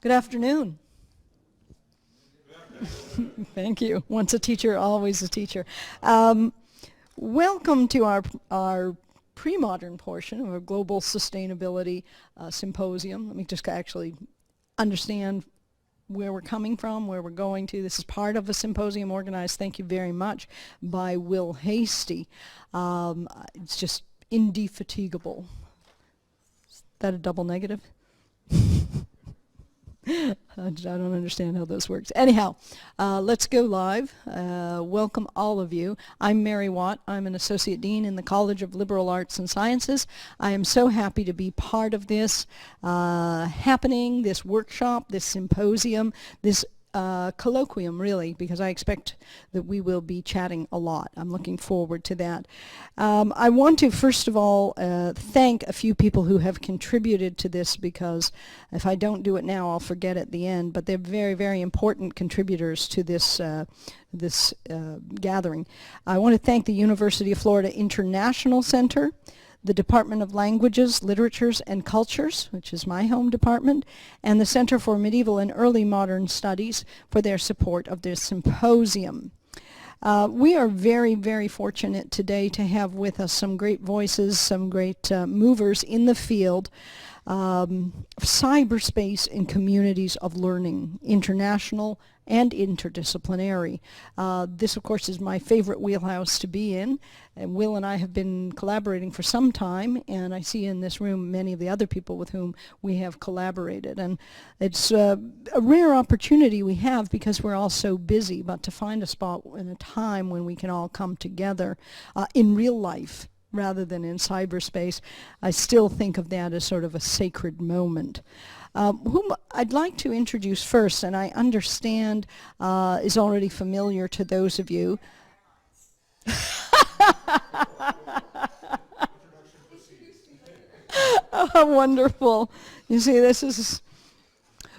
Good afternoon. Thank you. Once a teacher, always a teacher. Welcome to our pre-modern portion of our Global Sustainability Symposium. Let me just actually understand where we're coming from, where we're going to. This is part of a symposium organized, thank you very much, by Will Hasty. It's just indefatigable. Is that a double negative? I don't understand how this works. Anyhow, let's go live. Welcome all of you. I'm Mary Watt. I'm an Associate Dean in the College of Liberal Arts and Sciences. I am so happy to be part of this happening, this workshop, this symposium, this colloquium, really, because I expect that we will be chatting a lot. I'm looking forward to that. I want to, first of all, thank a few people who have contributed to this, because if I don't do it now, I'll forget at the end, but they're very, very important contributors to this gathering. I want to thank the University of Florida International Center, the Department of Languages, Literatures, and Cultures, which is my home department, and the Center for Medieval and Early Modern Studies for their support of this symposium. We are very, very fortunate today to have with us some great voices, some great movers in the field of cyberspace and communities of learning, international and interdisciplinary. This, of course, is my favorite wheelhouse to be in. And Will and I have been collaborating for some time, and I see in this room many of the other people with whom we have collaborated. And it's a rare opportunity we have because we're all so busy, but to find a spot in a time when we can all come together in real life rather than in cyberspace, I still think of that as sort of a sacred moment. Whom I'd like to introduce first, and I understand is already familiar to those of you. Oh, wonderful. You see, this is...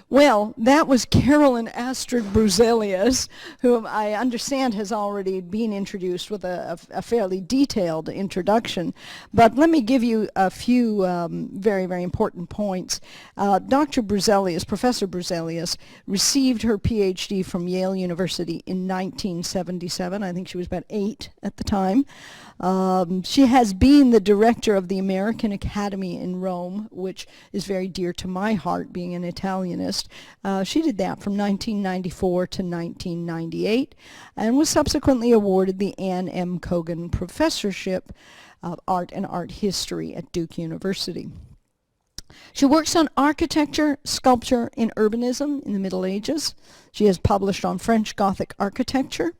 Well, that was Carolyn Astrid Bruzelius, whom I understand has already been introduced with a fairly detailed introduction. But let me give you a few very, very important points. Dr. Bruzelius, Professor Bruzelius, received her PhD from Yale University in 1977. I think she was about 8 at the time. She has been the director of the American Academy in Rome, which is very dear to my heart, being an Italianist. She did that from 1994 to 1998 and was subsequently awarded the Anne M. Cogan Professorship of Art and Art History at Duke University. She works on architecture, sculpture, and urbanism in the Middle Ages. She has published on French Gothic architecture,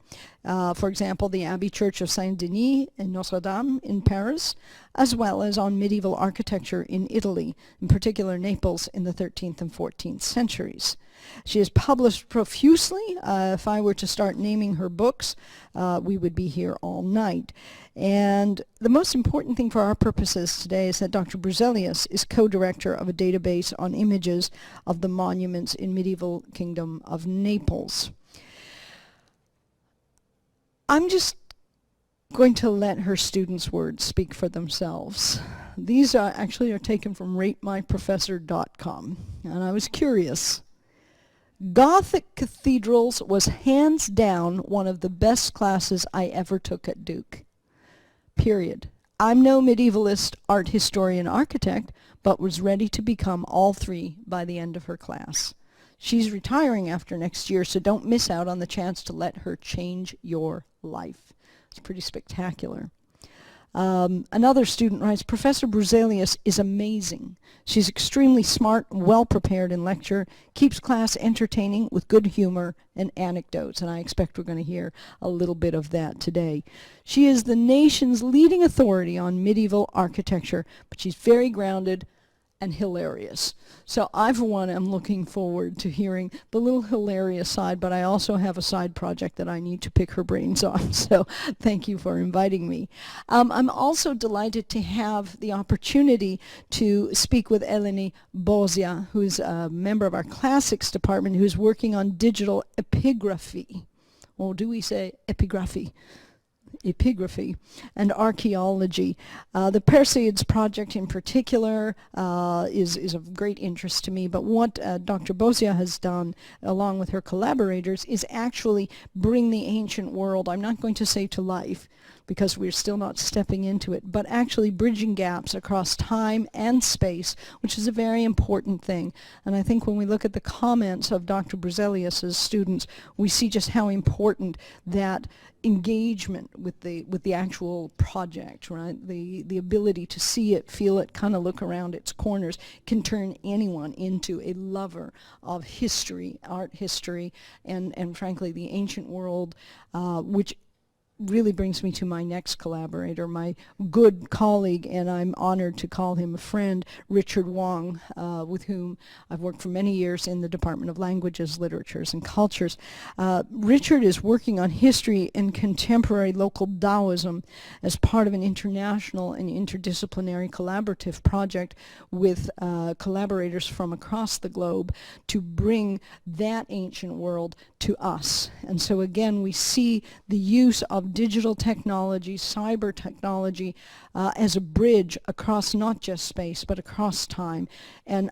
for example, the Abbey Church of Saint-Denis and Notre Dame in Paris, as well as on medieval architecture in Italy, in particular Naples in the 13th and 14th centuries. She has published profusely. If I were to start naming her books, we would be here all night. And the most important thing for our purposes today is that Dr. Bruzelius is co-director of a database on images of the monuments in medieval Kingdom of Naples. I'm just going to let her students' words speak for themselves. These actually are taken from ratemyprofessor.com, and I was curious. Gothic cathedrals was hands down one of the best classes I ever took at Duke. Period. I'm no medievalist, art historian, architect, but was ready to become all three by the end of her class. She's retiring after next year, so don't miss out on the chance to let her change your life. It's pretty spectacular. Another student writes, Professor Bruzelius is amazing. She's extremely smart, well-prepared in lecture, keeps class entertaining with good humor and anecdotes, and I expect we're going to hear a little bit of that today. She is the nation's leading authority on medieval architecture, but she's very grounded and hilarious. So I, for one, am looking forward to hearing the little hilarious side, but I also have a side project that I need to pick her brains on, so thank you for inviting me. I'm also delighted to have the opportunity to speak with Eleni Bozia, who's a member of our classics department, who's working on digital epigraphy. Or do we say epigraphy? epigraphy and archaeology. The Perseids project in particular is of great interest to me, but what Dr. Bozia has done, along with her collaborators, is actually bring the ancient world, I'm not going to say to life, because we're still not stepping into it, but actually bridging gaps across time and space, which is a very important thing. And I think when we look at the comments of Dr. Bruzelius' students, we see just how important that engagement with the actual project, right? The ability to see it, feel it, kind of look around its corners can turn anyone into a lover of history, art history, and frankly the ancient world, which really brings me to my next collaborator, my good colleague, and I'm honored to call him a friend, Richard Wong, with whom I've worked for many years in the Department of Languages, Literatures, and Cultures. Richard is working on history and contemporary local Taoism as part of an international and interdisciplinary collaborative project with collaborators from across the globe to bring that ancient world to us. And so again, we see the use of digital technology, cyber technology, as a bridge across not just space, but across time. And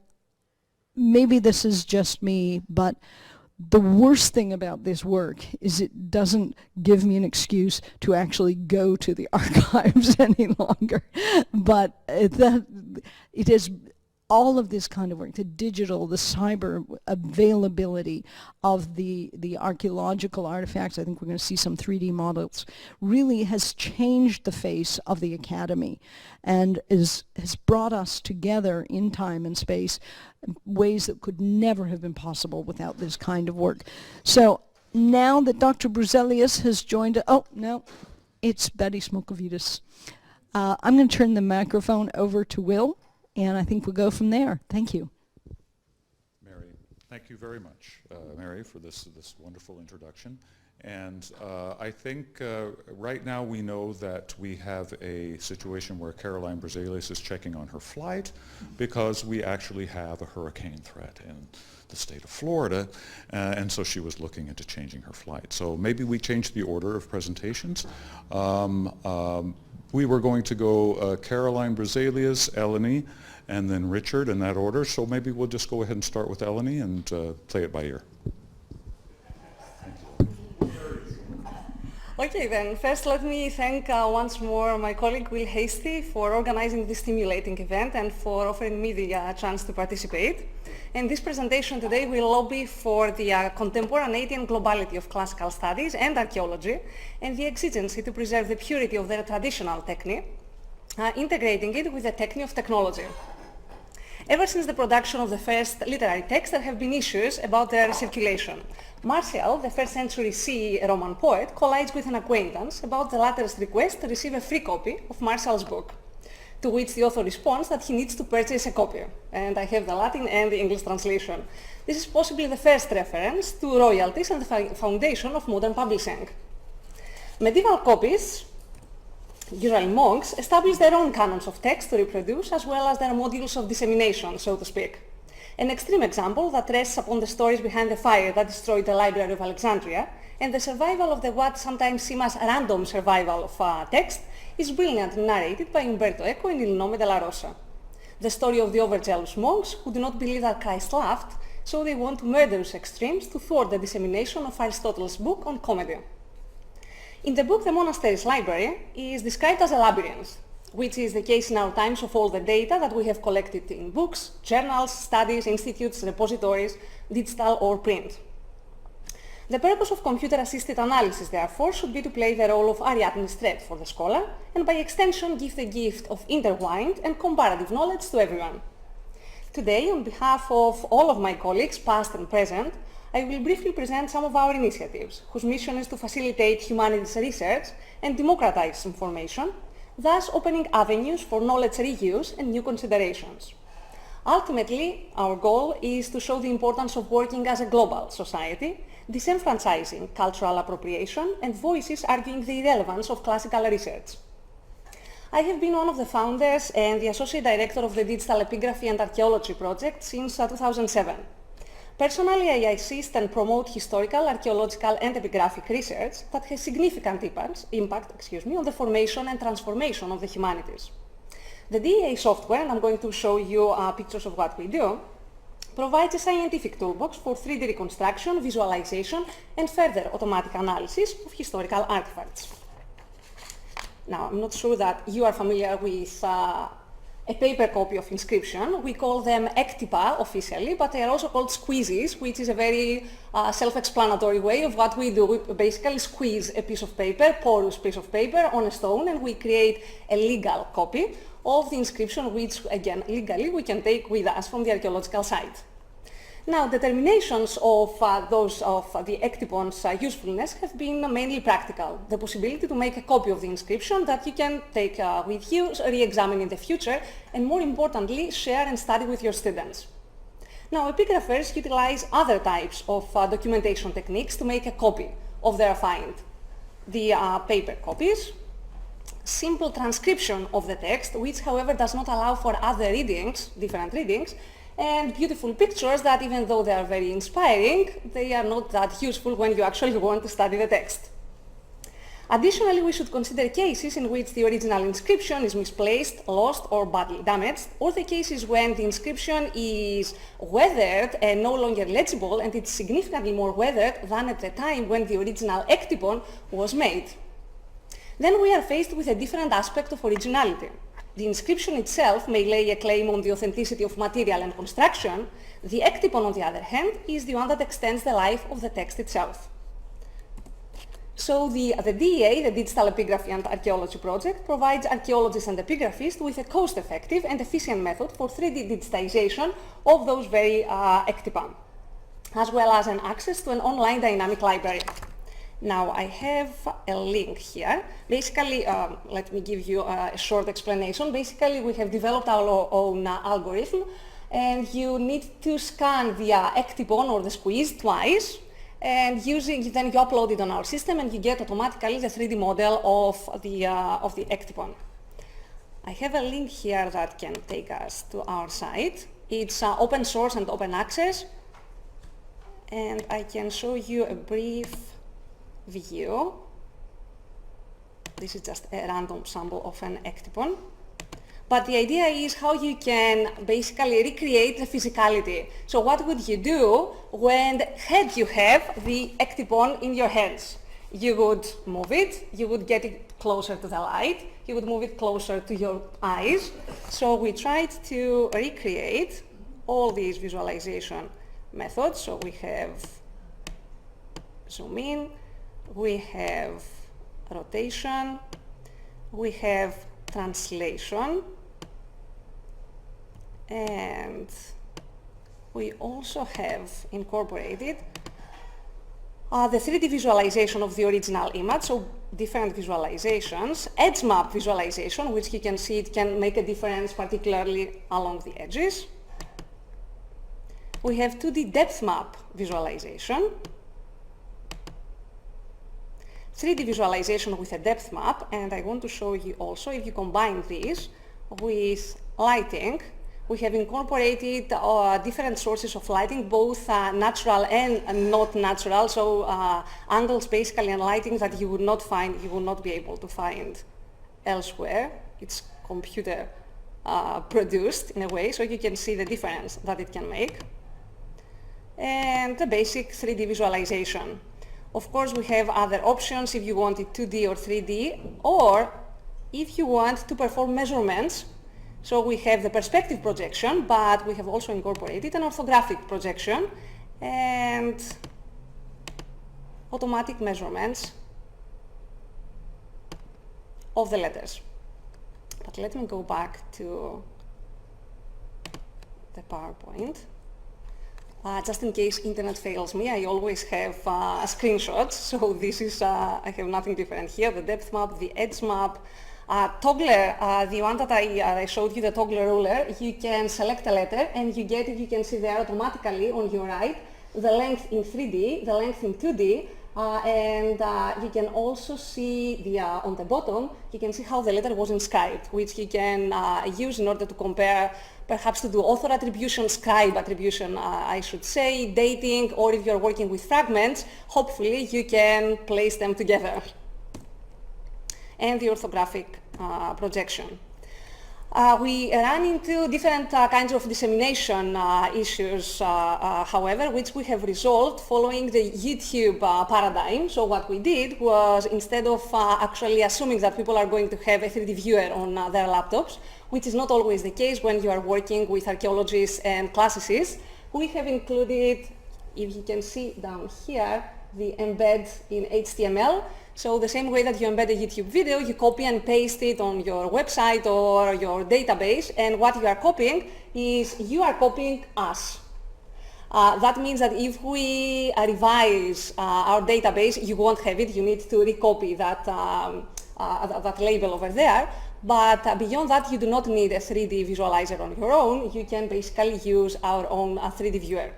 maybe this is just me, but the worst thing about this work is it doesn't give me an excuse to actually go to the archives any longer. But it is all of this kind of work, the digital, the cyber availability of the archaeological artifacts, I think we're going to see some 3D models, really has changed the face of the academy and has brought us together in time and space in ways that could never have been possible without this kind of work. So now that Dr. Bruzelius has joined, oh no, it's Betty Smokovitis. I'm going to turn the microphone over to Will, and I think we'll go from there. Thank you. Mary, thank you very much, Mary, for this wonderful introduction. And I think right now we know that we have a situation where Caroline Bruzelius is checking on her flight because we actually have a hurricane threat in the state of Florida, and so she was looking into changing her flight. So maybe we change the order of presentations. We were going to go Caroline Bruzelius, Eleni, and then Richard in that order. So maybe we'll just go ahead and start with Eleni and play it by ear. Okay, then first let me thank once more my colleague Will Hasty for organizing this stimulating event and for offering me the chance to participate. And this presentation today will lobby for the contemporaneity and globality of classical studies and archaeology, and the exigency to preserve the purity of their traditional technique, integrating it with the technique of technology. Ever since the production of the first literary texts, there have been issues about their circulation. Martial, the 1st century CE Roman poet, collides with an acquaintance about the latter's request to receive a free copy of Martial's book, to which the author responds that he needs to purchase a copy. And I have the Latin and the English translation. This is possibly the first reference to royalties and the foundation of modern publishing. Medieval copies, usually monks, established their own canons of text to reproduce, as well as their modules of dissemination, so to speak. An extreme example that rests upon the stories behind the fire that destroyed the Library of Alexandria, and the survival of the what sometimes seem as random survival of text, is brilliantly narrated by Umberto Eco in Il Nome della Rosa. The story of the overzealous monks who do not believe that Christ laughed, so they want to murderous extremes to thwart the dissemination of Aristotle's book on comedy. In the book, the monastery's library is described as a labyrinth, which is the case in our times of all the data that we have collected in books, journals, studies, institutes, repositories, digital or print. The purpose of computer-assisted analysis, therefore, should be to play the role of Ariadne's thread for the scholar, and by extension give the gift of intertwined and comparative knowledge to everyone. Today, on behalf of all of my colleagues, past and present, I will briefly present some of our initiatives, whose mission is to facilitate humanities research and democratize information, thus opening avenues for knowledge reuse and new considerations. Ultimately, our goal is to show the importance of working as a global society, disenfranchising cultural appropriation and voices arguing the irrelevance of classical research. I have been one of the founders and the Associate Director of the Digital Epigraphy and Archaeology Project since 2007. Personally, I assist and promote historical, archaeological and epigraphic research that has significant impact on the formation and transformation of the humanities. The DEA software, and I'm going to show you pictures of what we do, provides a scientific toolbox for 3D reconstruction, visualization, and further automatic analysis of historical artifacts. Now, I'm not sure that you are familiar with a paper copy of inscription. We call them ectipa officially, but they are also called squeezes, which is a very self-explanatory way of what we do. We basically squeeze a piece of paper, porous piece of paper, on a stone, and we create a legal copy of the inscription, which, again, legally we can take with us from the archaeological site. Now, determinations of the ectipon's usefulness have been mainly practical. The possibility to make a copy of the inscription that you can take with you, re-examine in the future, and more importantly, share and study with your students. Now, epigraphers utilize other types of documentation techniques to make a copy of their find. The paper copies, simple transcription of the text, which, however, does not allow for other readings, different readings, and beautiful pictures that, even though they are very inspiring, they are not that useful when you actually want to study the text. Additionally, we should consider cases in which the original inscription is misplaced, lost, or badly damaged, or the cases when the inscription is weathered and no longer legible, and it's significantly more weathered than at the time when the original ectipon was made. Then we are faced with a different aspect of originality. The inscription itself may lay a claim on the authenticity of material and construction. The ectipon, on the other hand, is the one that extends the life of the text itself. So the DEA, the Digital Epigraphy and Archaeology Project, provides archaeologists and epigraphists with a cost-effective and efficient method for 3D digitization of those very ectipon, as well as an access to an online dynamic library. Now, I have a link here. Basically, let me give you a short explanation. Basically, we have developed our own algorithm, and you need to scan the ectipon or the squeeze twice, and then you upload it on our system, and you get automatically the 3D model of the ectipon. I have a link here that can take us to our site. It's open source and open access, and I can show you a brief view. This is just a random sample of an ectipon. But the idea is how you can basically recreate the physicality. So what would you do when you have the ectipon in your hands? You would move it, you would get it closer to the light, you would move it closer to your eyes. So we tried to recreate all these visualization methods. So we have zoom in, we have rotation, we have translation, and we also have incorporated the 3D visualization of the original image, so different visualizations, edge map visualization, which you can see it can make a difference particularly along the edges. We have 2D depth map visualization, 3D visualization with a depth map, and I want to show you also, if you combine these with lighting, we have incorporated different sources of lighting, both natural and not natural, so angles basically and lighting that you would not be able to find elsewhere. It's computer produced in a way, so you can see the difference that it can make. And the basic 3D visualization. Of course, we have other options if you want it 2D or 3D, or if you want to perform measurements. So we have the perspective projection, but we have also incorporated an orthographic projection and automatic measurements of the letters. But let me go back to the PowerPoint. Just in case internet fails me, I always have screenshots. So this is, I have nothing different here. The depth map, the edge map, toggler, the one that I showed you, the toggler ruler, you can select a letter and you can see there automatically on your right the length in 3D, the length in 2D, And you can also see on the bottom, you can see how the letter was inscribed, which you can use in order to compare, perhaps to do author attribution, scribe attribution, I should say, dating, or if you're working with fragments, hopefully you can place them together. And the orthographic projection. We run into different kinds of dissemination issues, however, which we have resolved following the YouTube paradigm. So what we did was, instead of actually assuming that people are going to have a 3D viewer on their laptops, which is not always the case when you are working with archaeologists and classicists, we have included, if you can see down here, the embed in HTML. So the same way that you embed a YouTube video, you copy and paste it on your website or your database, and what you are copying is you are copying us. That means that if we revise our database, you won't have it. You need to recopy that, that label over there. But beyond that, you do not need a 3D visualizer on your own. You can basically use our own 3D viewer.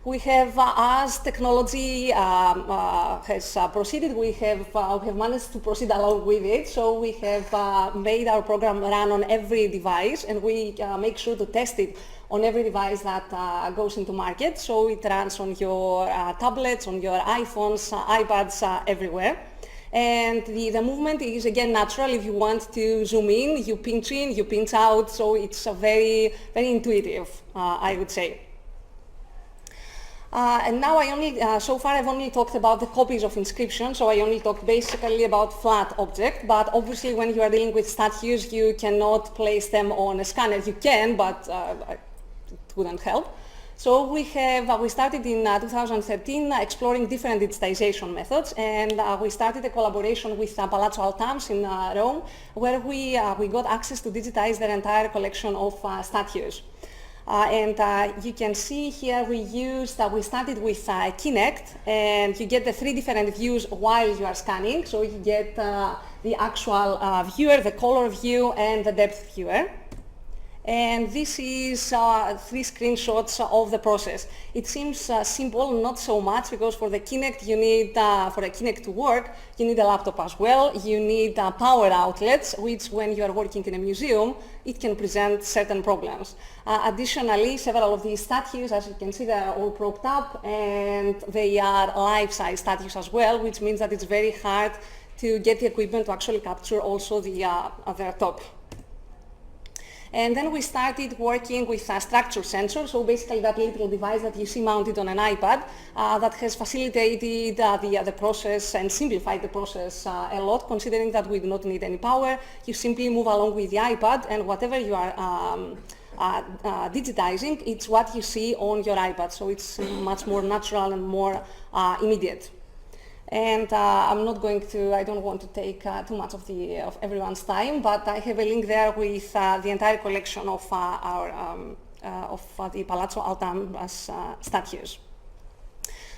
We have, as technology has proceeded, we have managed to proceed along with it. So we have made our program run on every device, and we make sure to test it on every device that goes into market. So it runs on your tablets, on your iPhones, iPads, everywhere. And the movement is again natural. If you want to zoom in, you pinch out. So it's a very, very intuitive, I would say. And now so far I've only talked about the copies of inscription, so I only talked basically about flat object, but obviously when you are dealing with statues, you cannot place them on a scanner. You can, but it wouldn't help. So we started in 2013 exploring different digitization methods, and we started a collaboration with Palazzo Altams in Rome, where we got access to digitize their entire collection of statues. You can see here we started with Kinect, and you get the 3 different views while you are scanning. So you get the actual viewer, the color view, and the depth viewer. And this is 3 screenshots of the process. It seems simple, not so much, because for the Kinect you need, for a Kinect to work, you need a laptop as well. You need power outlets, which when you are working in a museum, it can present certain problems. Additionally, several of these statues, as you can see, they are all propped up, and they are life-size statues as well, which means that it's very hard to get the equipment to actually capture also their top. And then we started working with structure sensors, so basically that little device that you see mounted on an iPad that has facilitated the process and simplified the process a lot, considering that we do not need any power. You simply move along with the iPad, and whatever you are digitizing, it's what you see on your iPad, so it's much more natural and more immediate. And I don't want to take too much of everyone's time, but I have a link there with the entire collection of the Palazzo Altams statues.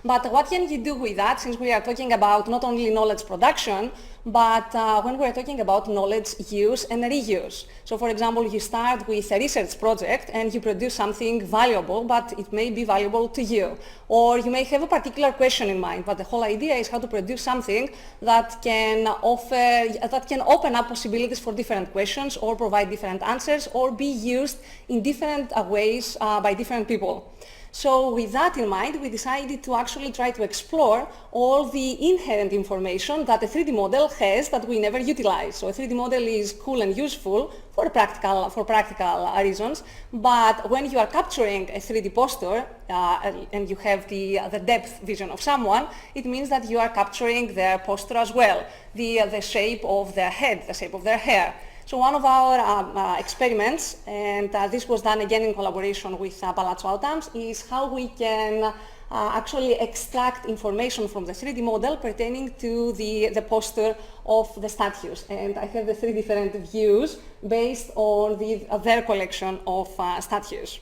But what can you do with that, since we are talking about not only knowledge production, but when we are talking about knowledge use and reuse? So for example, you start with a research project and you produce something valuable, but it may be valuable to you. Or you may have a particular question in mind, but the whole idea is how to produce something that can open up possibilities for different questions, or provide different answers, or be used in different ways by different people. So with that in mind, we decided to actually try to explore all the inherent information that a 3D model has that we never utilize. So a 3D model is cool and useful for practical reasons, but when you are capturing a 3D poster and you have the depth vision of someone, it means that you are capturing their posture as well, the shape of their head, the shape of their hair. So one of our experiments, and this was done again in collaboration with Palazzo Altams, is how we can actually extract information from the 3D model pertaining to the posture of the statues. And I have the 3 different views based on their collection of statues.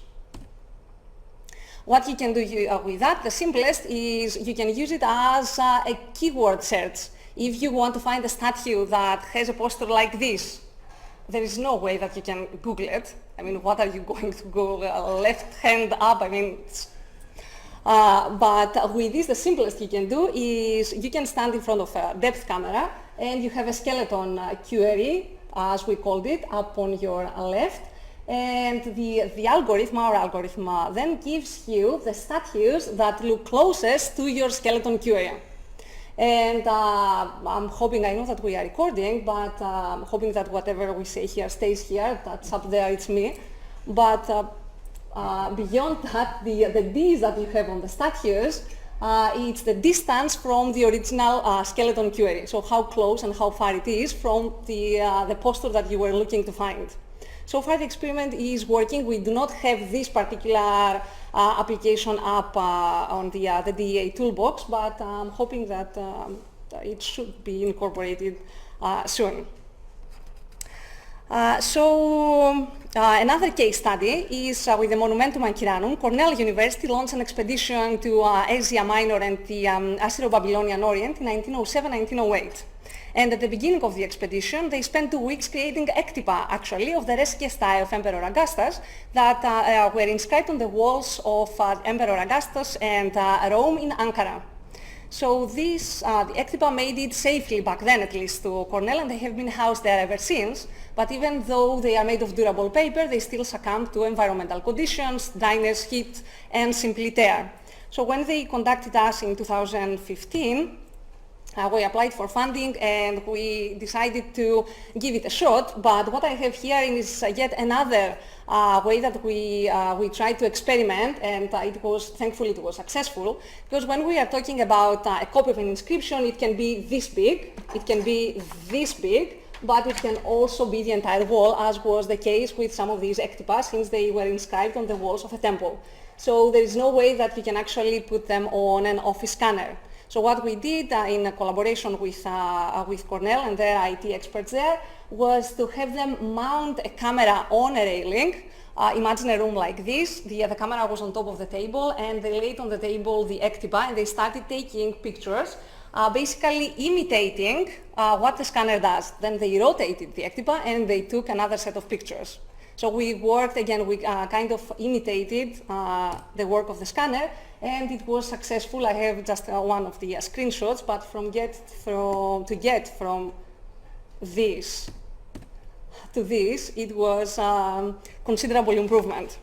What you can do with that, the simplest is you can use it as a keyword search. If you want to find a statue that has a posture like this, there is no way that you can Google it. I mean, what are you going to Google? Left hand up? I mean, But with this, the simplest you can do is you can stand in front of a depth camera and you have a skeleton query, as we called it, up on your left. And the algorithm, our algorithm, then gives you the statues that look closest to your skeleton query. And I'm hoping, I know that we are recording, but I'm hoping that whatever we say here stays here. That's up there, it's me. But beyond that, the Ds that you have on the statues, it's the distance from the original skeleton query. So how close and how far it is from the posture that you were looking to find. So far the experiment is working. We do not have this particular application up on the DEA toolbox, but I'm hoping that it should be incorporated soon. Another case study is with the Monumentum Anchiranum. Cornell University launched an expedition to Asia Minor and the Assyro-Babylonian Orient in 1907-1908. And at the beginning of the expedition, they spent 2 weeks creating ectipa, actually, of the resgestae of Emperor Augustus that were inscribed on the walls of Emperor Augustus and Rome in Ankara. So these, the ectipa made it safely, back then at least, to Cornell, and they have been housed there ever since. But even though they are made of durable paper, they still succumb to environmental conditions, dryness, heat, and simply tear. So when they contacted us in 2015, we applied for funding and we decided to give it a shot, but what I have here is yet another way that we tried to experiment, and thankfully it was successful, because when we are talking about a copy of an inscription, it can be this big, it can be this big, but it can also be the entire wall, as was the case with some of these ectipas, since they were inscribed on the walls of a temple. So there is no way that you can actually put them on an office scanner. So what we did in collaboration with Cornell and their IT experts there was to have them mount a camera on a railing. Imagine a room like this. The camera was on top of the table and they laid on the table the ectipa and they started taking pictures, basically imitating what the scanner does. Then they rotated the ectipa and they took another set of pictures. So we worked, again, we kind of imitated the work of the scanner, and it was successful. I have just one of the screenshots, but to get from this to this, it was considerable improvement.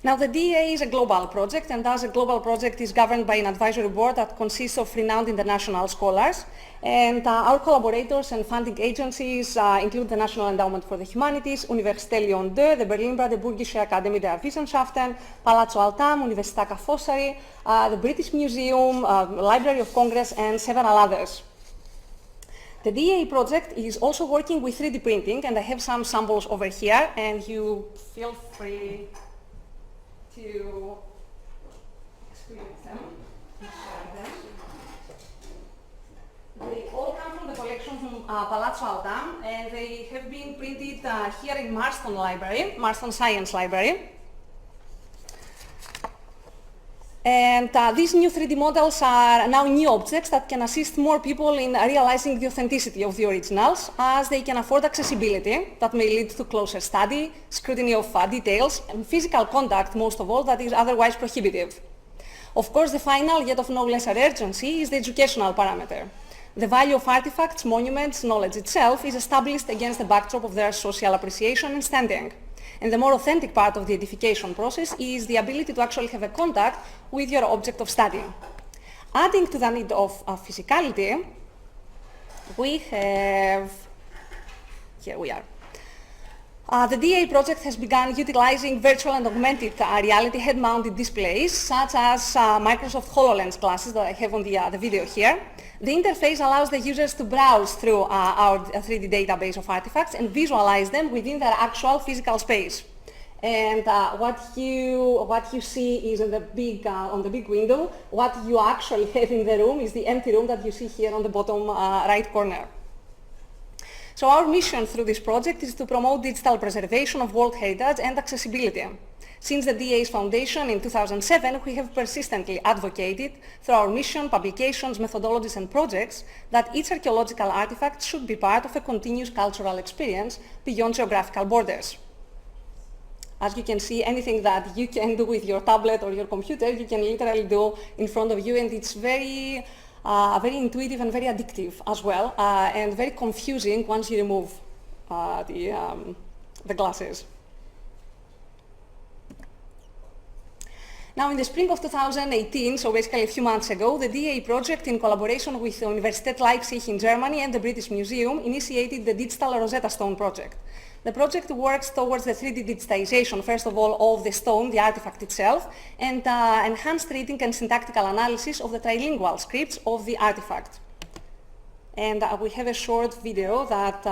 Now the DEA is a global project, and as a global project is governed by an advisory board that consists of renowned international scholars. And our collaborators and funding agencies include the National Endowment for the Humanities, Université Lyon 2, the Berlin Brandenburgische Akademie der Wissenschaften, Palazzo Altam, Università Ca' Foscari, the British Museum, Library of Congress, and several others. The DEA project is also working with 3D printing, and I have some samples over here, and you feel free to experience them, share them. They all come from the collection from Palazzo Altam, and they have been printed here in Marston Library, Marston Science Library. And these new 3D models are now new objects that can assist more people in realizing the authenticity of the originals, as they can afford accessibility that may lead to closer study, scrutiny of details, and physical contact, most of all, that is otherwise prohibitive. Of course, the final, yet of no lesser urgency, is the educational parameter. The value of artifacts, monuments, knowledge itself is established against the backdrop of their social appreciation and standing. And the more authentic part of the edification process is the ability to actually have a contact with your object of study. Adding to the need of physicality, we have, here we are. The DA project has begun utilizing virtual and augmented reality head-mounted displays, such as Microsoft HoloLens glasses that I have on the video here. The interface allows the users to browse through our 3D database of artifacts and visualize them within their actual physical space. And what you see is in the big, on the big window. What you actually have in the room is the empty room that you see here on the bottom right corner. So our mission through this project is to promote digital preservation of world heritage and accessibility. Since the DA's foundation in 2007, we have persistently advocated through our mission, publications, methodologies and projects that each archaeological artifact should be part of a continuous cultural experience beyond geographical borders. As you can see, anything that you can do with your tablet or your computer, you can literally do in front of you, and it's very intuitive and very addictive as well, and very confusing once you remove the glasses. Now, in the spring of 2018, so basically a few months ago, the DA project, in collaboration with the Universität Leipzig in Germany and the British Museum, initiated the Digital Rosetta Stone project. The project works towards the 3D digitization, first of all, of the stone, the artifact itself, and enhanced reading and syntactical analysis of the trilingual scripts of the artifact. And we have a short video that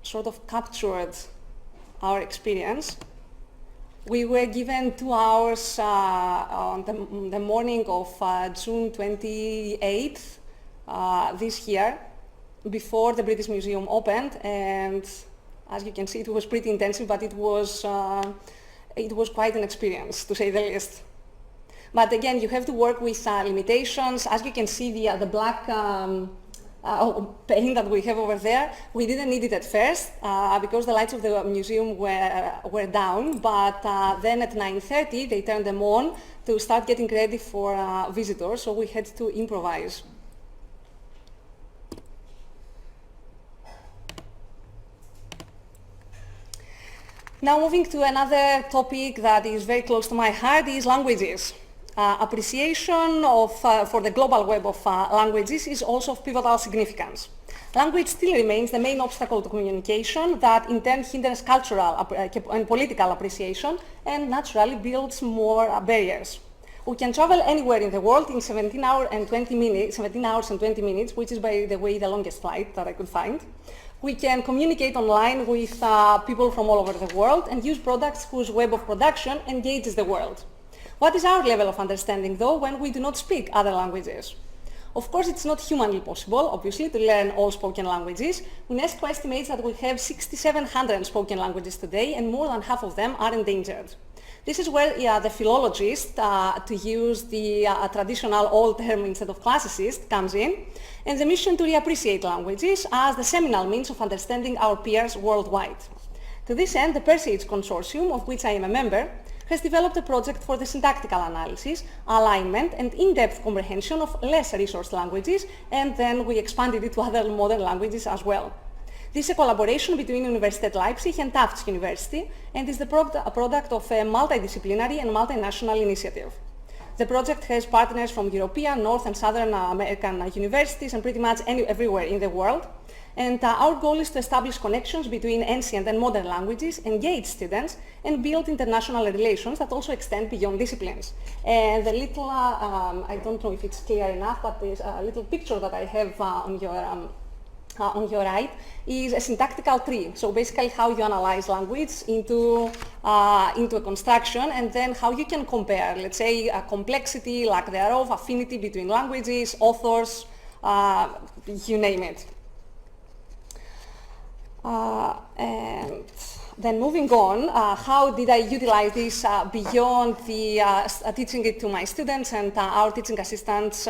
sort of captured our experience. We were given 2 hours on the morning of June 28th this year, before the British Museum opened, and as you can see, it was pretty intensive, but it was quite an experience, to say the least. But again, you have to work with limitations. As you can see, the black paint that we have over there, we didn't need it at first because the lights of the museum were down, but then at 9:30 they turned them on to start getting ready for visitors, so we had to improvise. Now, moving to another topic that is very close to my heart is languages. Appreciation for the global web of languages is also of pivotal significance. Language still remains the main obstacle to communication that in turn hinders cultural and political appreciation and naturally builds more barriers. We can travel anywhere in the world in 17 hours and 20 minutes, which is, by the way, the longest flight that I could find. We can communicate online with people from all over the world and use products whose web of production engages the world. What is our level of understanding, though, when we do not speak other languages? Of course, it's not humanly possible, obviously, to learn all spoken languages. UNESCO estimates that we have 6,700 spoken languages today, and more than half of them are endangered. This is where the philologist, to use the traditional old term instead of classicist, comes in, and the mission to reappreciate languages as the seminal means of understanding our peers worldwide. To this end, the Persage Consortium, of which I am a member, has developed a project for the syntactical analysis, alignment, and in-depth comprehension of less resourced languages, and then we expanded it to other modern languages as well. This is a collaboration between Universität Leipzig and Tufts University, and is a product of a multidisciplinary and multinational initiative. The project has partners from European, North and Southern American universities and pretty much everywhere in the world. And our goal is to establish connections between ancient and modern languages, engage students, and build international relations that also extend beyond disciplines. And the little, I don't know if it's clear enough, but there's a little picture that I have on your right is a syntactical tree. So basically how you analyze language into a construction, and then how you can compare, let's say, complexity, lack thereof, affinity between languages, authors, you name it. And then moving on, how did I utilize this beyond the teaching it to my students and our teaching assistants,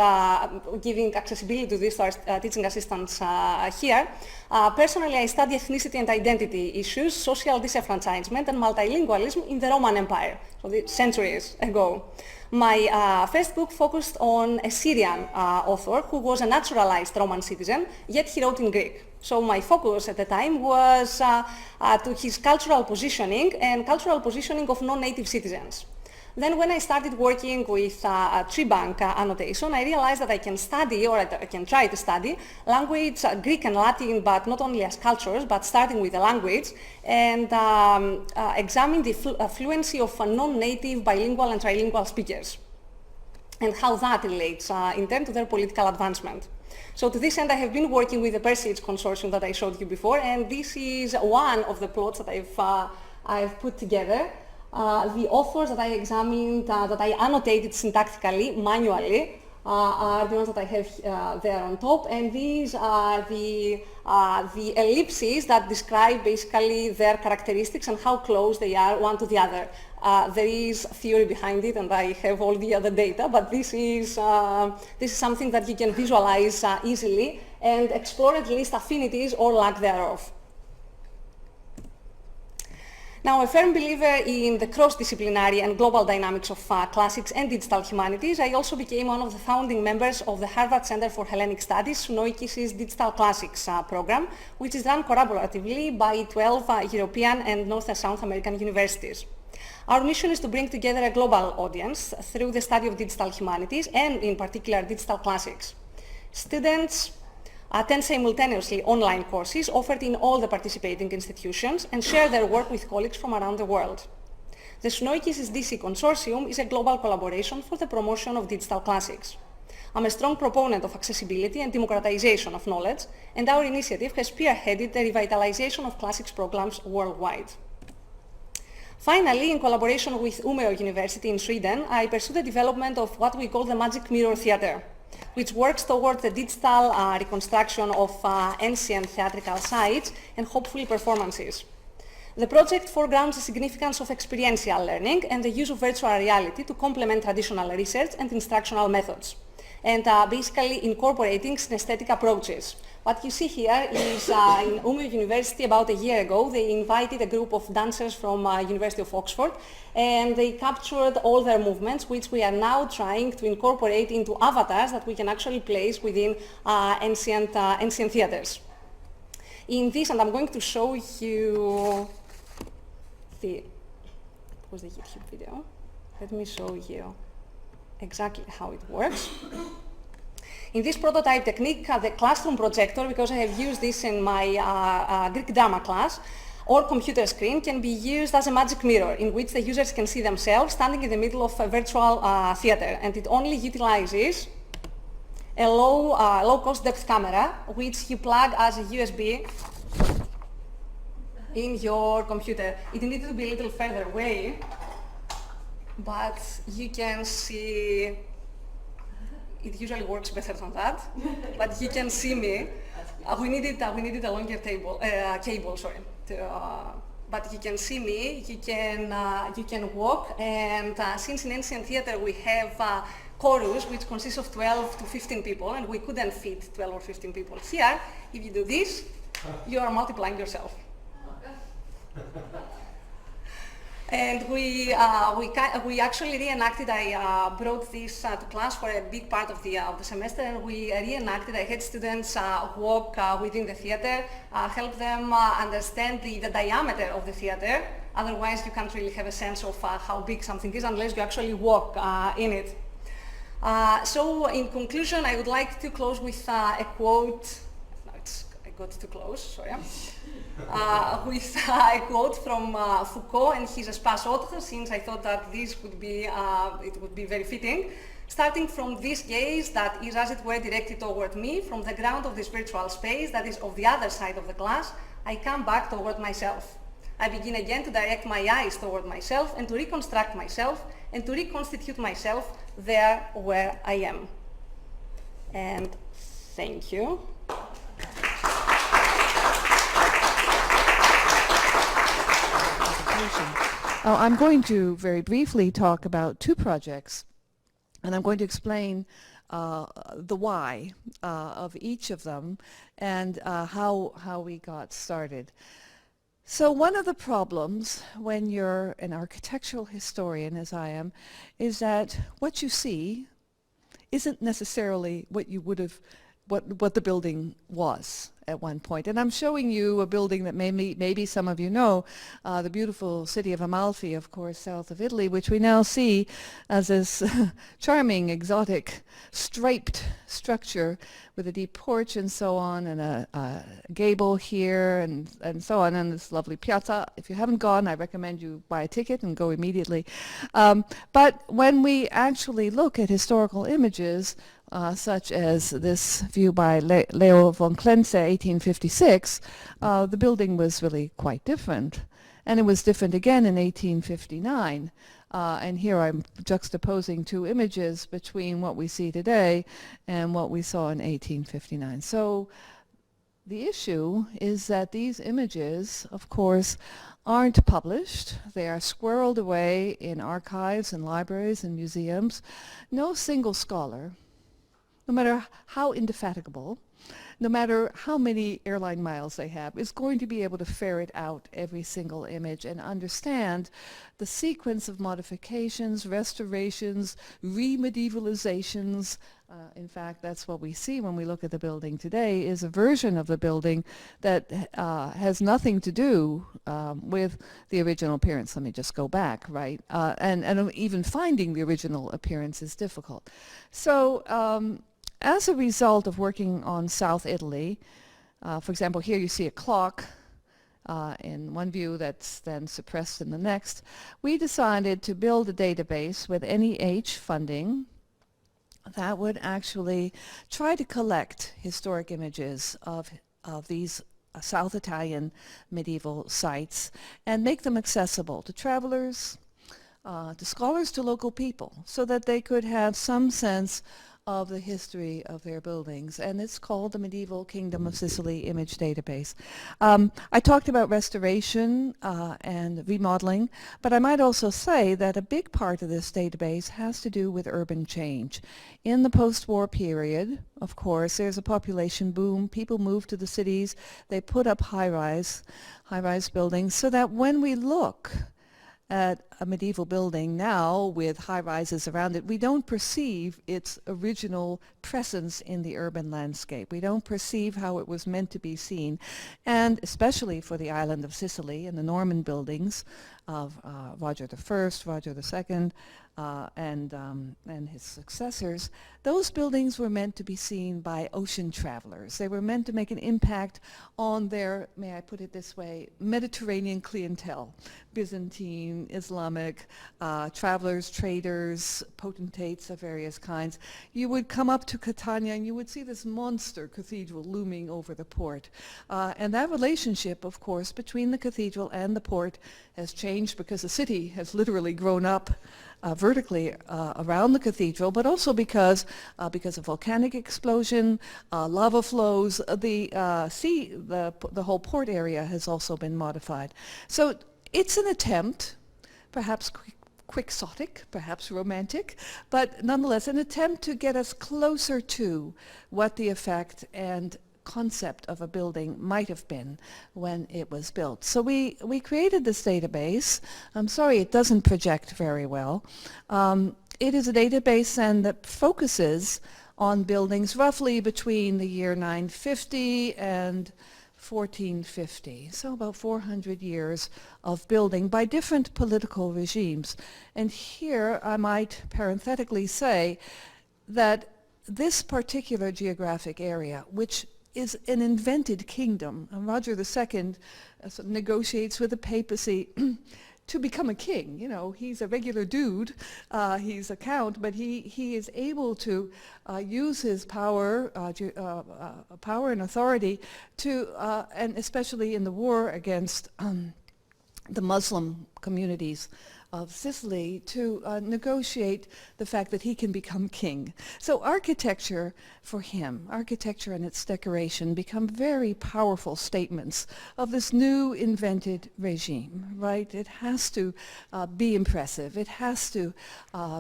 giving accessibility to this to our teaching assistants here. Personally, I study ethnicity and identity issues, social disenfranchisement and multilingualism in the Roman Empire, so centuries ago. My first book focused on a Syrian author who was a naturalized Roman citizen, yet he wrote in Greek. So my focus at the time was to his cultural positioning and cultural positioning of non-native citizens. Then when I started working with tree bank annotation, I realized that I can study, or I can try to study, language, Greek and Latin, but not only as cultures, but starting with the language, and examine the fluency of non-native bilingual and trilingual speakers, and how that relates in terms to their political advancement. So to this end, I have been working with the Persage Consortium that I showed you before, and this is one of the plots that I've put together. The authors that I examined, that I annotated syntactically, manually, are the ones that I have there on top, and these are the ellipses that describe basically their characteristics and how close they are one to the other. There is theory behind it, and I have all the other data, but this is something that you can visualize easily and explore at least affinities or lack thereof. Now, a firm believer in the cross-disciplinary and global dynamics of classics and digital humanities, I also became one of the founding members of the Harvard Center for Hellenic Studies, Sunoikis' Digital Classics program, which is run collaboratively by 12 European and North and South American universities. Our mission is to bring together a global audience through the study of digital humanities and, in particular, digital classics. Students attend simultaneously online courses offered in all the participating institutions and share their work with colleagues from around the world. The Sunoikis' DC Consortium is a global collaboration for the promotion of digital classics. I'm a strong proponent of accessibility and democratization of knowledge, and our initiative has spearheaded the revitalization of classics programs worldwide. Finally, in collaboration with Umeå University in Sweden, I pursue the development of what we call the Magic Mirror Theatre, which works towards the digital reconstruction of ancient theatrical sites and hopefully performances. The project foregrounds the significance of experiential learning and the use of virtual reality to complement traditional research and instructional methods, and basically incorporating synesthetic approaches. What you see here is in Umeå University about a year ago, they invited a group of dancers from University of Oxford, and they captured all their movements, which we are now trying to incorporate into avatars that we can actually place within ancient theaters. In this, and I'm going to show you the YouTube video. Let me show you exactly how it works. In this prototype technique, the classroom projector, because I have used this in my Greek drama class, or computer screen can be used as a magic mirror in which the users can see themselves standing in the middle of a virtual theater, and it only utilizes a low-cost depth camera, which you plug as a USB in your computer. It needs to be a little further away, but you can see. It usually works better than that, but you can see me. We needed a longer cable, sorry. But you can see me. You can walk, and since in ancient theater we have chorus, which consists of 12 to 15 people, and we couldn't fit 12 or 15 people here. If you do this, you are multiplying yourself. And we actually reenacted. I brought this to class for a big part of the semester, and we reenacted. I had students walk within the theater, help them understand the diameter of the theater. Otherwise, you can't really have a sense of how big something is unless you actually walk in it. So, in conclusion, I would like to close with a quote. I got too close. Sorry. With a quote from Foucault and his Espace Autre, since I thought that this would be, it would be very fitting. Starting from this gaze that is as it were directed toward me, from the ground of this virtual space that is of the other side of the class, I come back toward myself. I begin again to direct my eyes toward myself and to reconstruct myself and to reconstitute myself there where I am. And thank you. I'm going to very briefly talk about two projects, and I'm going to explain the why of each of them and how we got started. So one of the problems when you're an architectural historian, as I am, is that what you see isn't necessarily what you would have, what the building was at one point. And I'm showing you a building that maybe some of you know, the beautiful city of Amalfi, of course, south of Italy, which we now see as this charming, exotic, striped structure with a deep porch and so on, and a gable here and so on, and this lovely piazza. If you haven't gone, I recommend you buy a ticket and go immediately. But when we actually look at historical images, such as this view by Leo von Klenze, 1856, the building was really quite different. And it was different again in 1859. And here I'm juxtaposing two images between what we see today and what we saw in 1859. So the issue is that these images, of course, aren't published. They are squirreled away in archives and libraries and museums. No single scholar, no matter how indefatigable, no matter how many airline miles they have, is going to be able to ferret out every single image and understand the sequence of modifications, restorations, remedievalizations. In fact, that's what we see when we look at the building today, is a version of the building that has nothing to do with the original appearance. Let me just go back, right? And even finding the original appearance is difficult. So as a result of working on South Italy, for example, here you see a clock in one view that's then suppressed in the next, we decided to build a database with NEH funding that would actually try to collect historic images of these South Italian medieval sites and make them accessible to travelers, to scholars, to local people, so that they could have some sense of the history of their buildings. And it's called the Medieval Kingdom of Sicily Image Database. I talked about restoration and remodeling, but I might also say that a big part of this database has to do with urban change. In the post-war period, of course, there's a population boom. People move to the cities. They put up high-rise buildings, so that when we look at a medieval building now with high-rises around it, we don't perceive its original presence in the urban landscape. We don't perceive how it was meant to be seen. And especially for the island of Sicily and the Norman buildings of Roger I, Roger II, and his successors, those buildings were meant to be seen by ocean travelers. They were meant to make an impact on their, may I put it this way, Mediterranean clientele, Byzantine, Islamic, travelers, traders, potentates of various kinds. You would come up to Catania and you would see this monster cathedral looming over the port. And that relationship, of course, between the cathedral and the port has changed because the city has literally grown up vertically around the cathedral, but also because of volcanic explosion, lava flows, the whole port area has also been modified. So it's an attempt, perhaps quixotic, perhaps romantic, but nonetheless an attempt to get us closer to what the effect and concept of a building might have been when it was built. So we created this database. I'm sorry it doesn't project very well. It is a database then that focuses on buildings roughly between the year 950 and 1450, so about 400 years of building by different political regimes. And here I might parenthetically say that this particular geographic area, which is an invented kingdom, and Roger II negotiates with the papacy to become a king. You know, he's a regular dude, he's a count, but he is able to use his power and authority to, and especially in the war against the Muslim communities of Sicily, to negotiate the fact that he can become king. So architecture for him, architecture and its decoration become very powerful statements of this new invented regime, right? It has to be impressive. It has to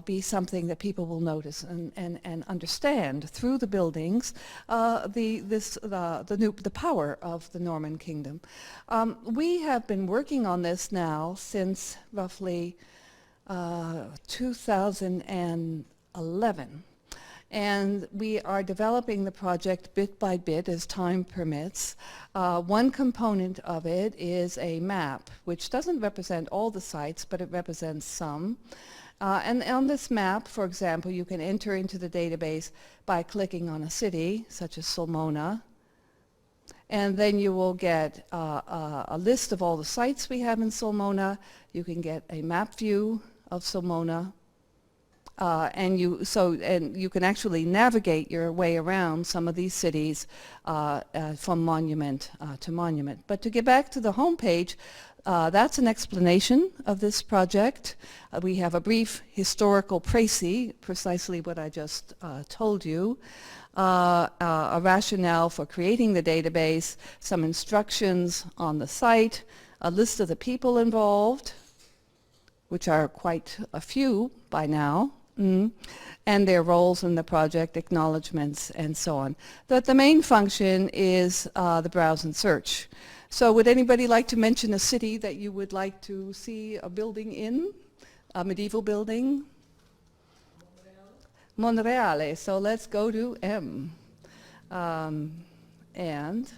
be something that people will notice and understand through the buildings the power of the Norman kingdom. We have been working on this now since roughly 2011. And we are developing the project bit by bit as time permits. One component of it is a map, which doesn't represent all the sites, but it represents some. And on this map, for example, you can enter into the database by clicking on a city, such as Sulmona, and then you will get a list of all the sites we have in Sulmona. You can get a map view of Sulmona, and you can actually navigate your way around some of these cities from monument to monument. But to get back to the home page, that's an explanation of this project. We have a brief historical précis, precisely what I just told you. A rationale for creating the database, some instructions on the site, a list of the people involved, which are quite a few by now, and their roles in the project, acknowledgements, and so on. But the main function is the browse and search. So would anybody like to mention a city that you would like to see a building in, a medieval building? Monreale. So let's go to M. And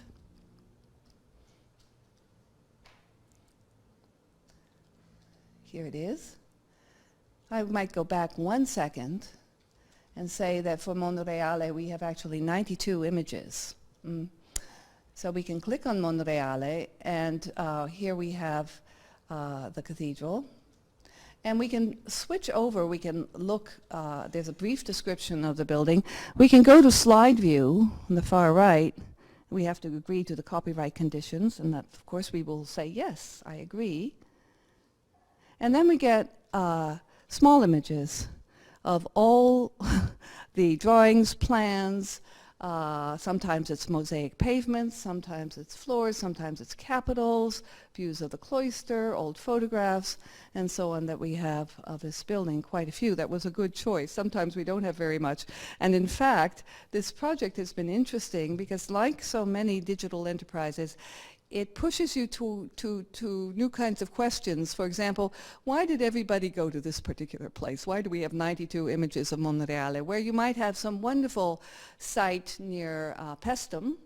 here it is. I might go back 1 second and say that for Monreale we have actually 92 images. So we can click on Monreale, and here we have the cathedral. And we can switch over, we can look, there's a brief description of the building. We can go to slide view on the far right. We have to agree to the copyright conditions, and that, of course, we will say, yes, I agree. And then we get small images of all the drawings, plans. Sometimes it's mosaic pavements, sometimes it's floors, sometimes it's capitals, views of the cloister, old photographs, and so on that we have of this building, quite a few. That was a good choice. Sometimes we don't have very much. And in fact, this project has been interesting because like so many digital enterprises, it pushes you to new kinds of questions. For example, why did everybody go to this particular place? Why do we have 92 images of Monreale? Where you might have some wonderful site near Pestum.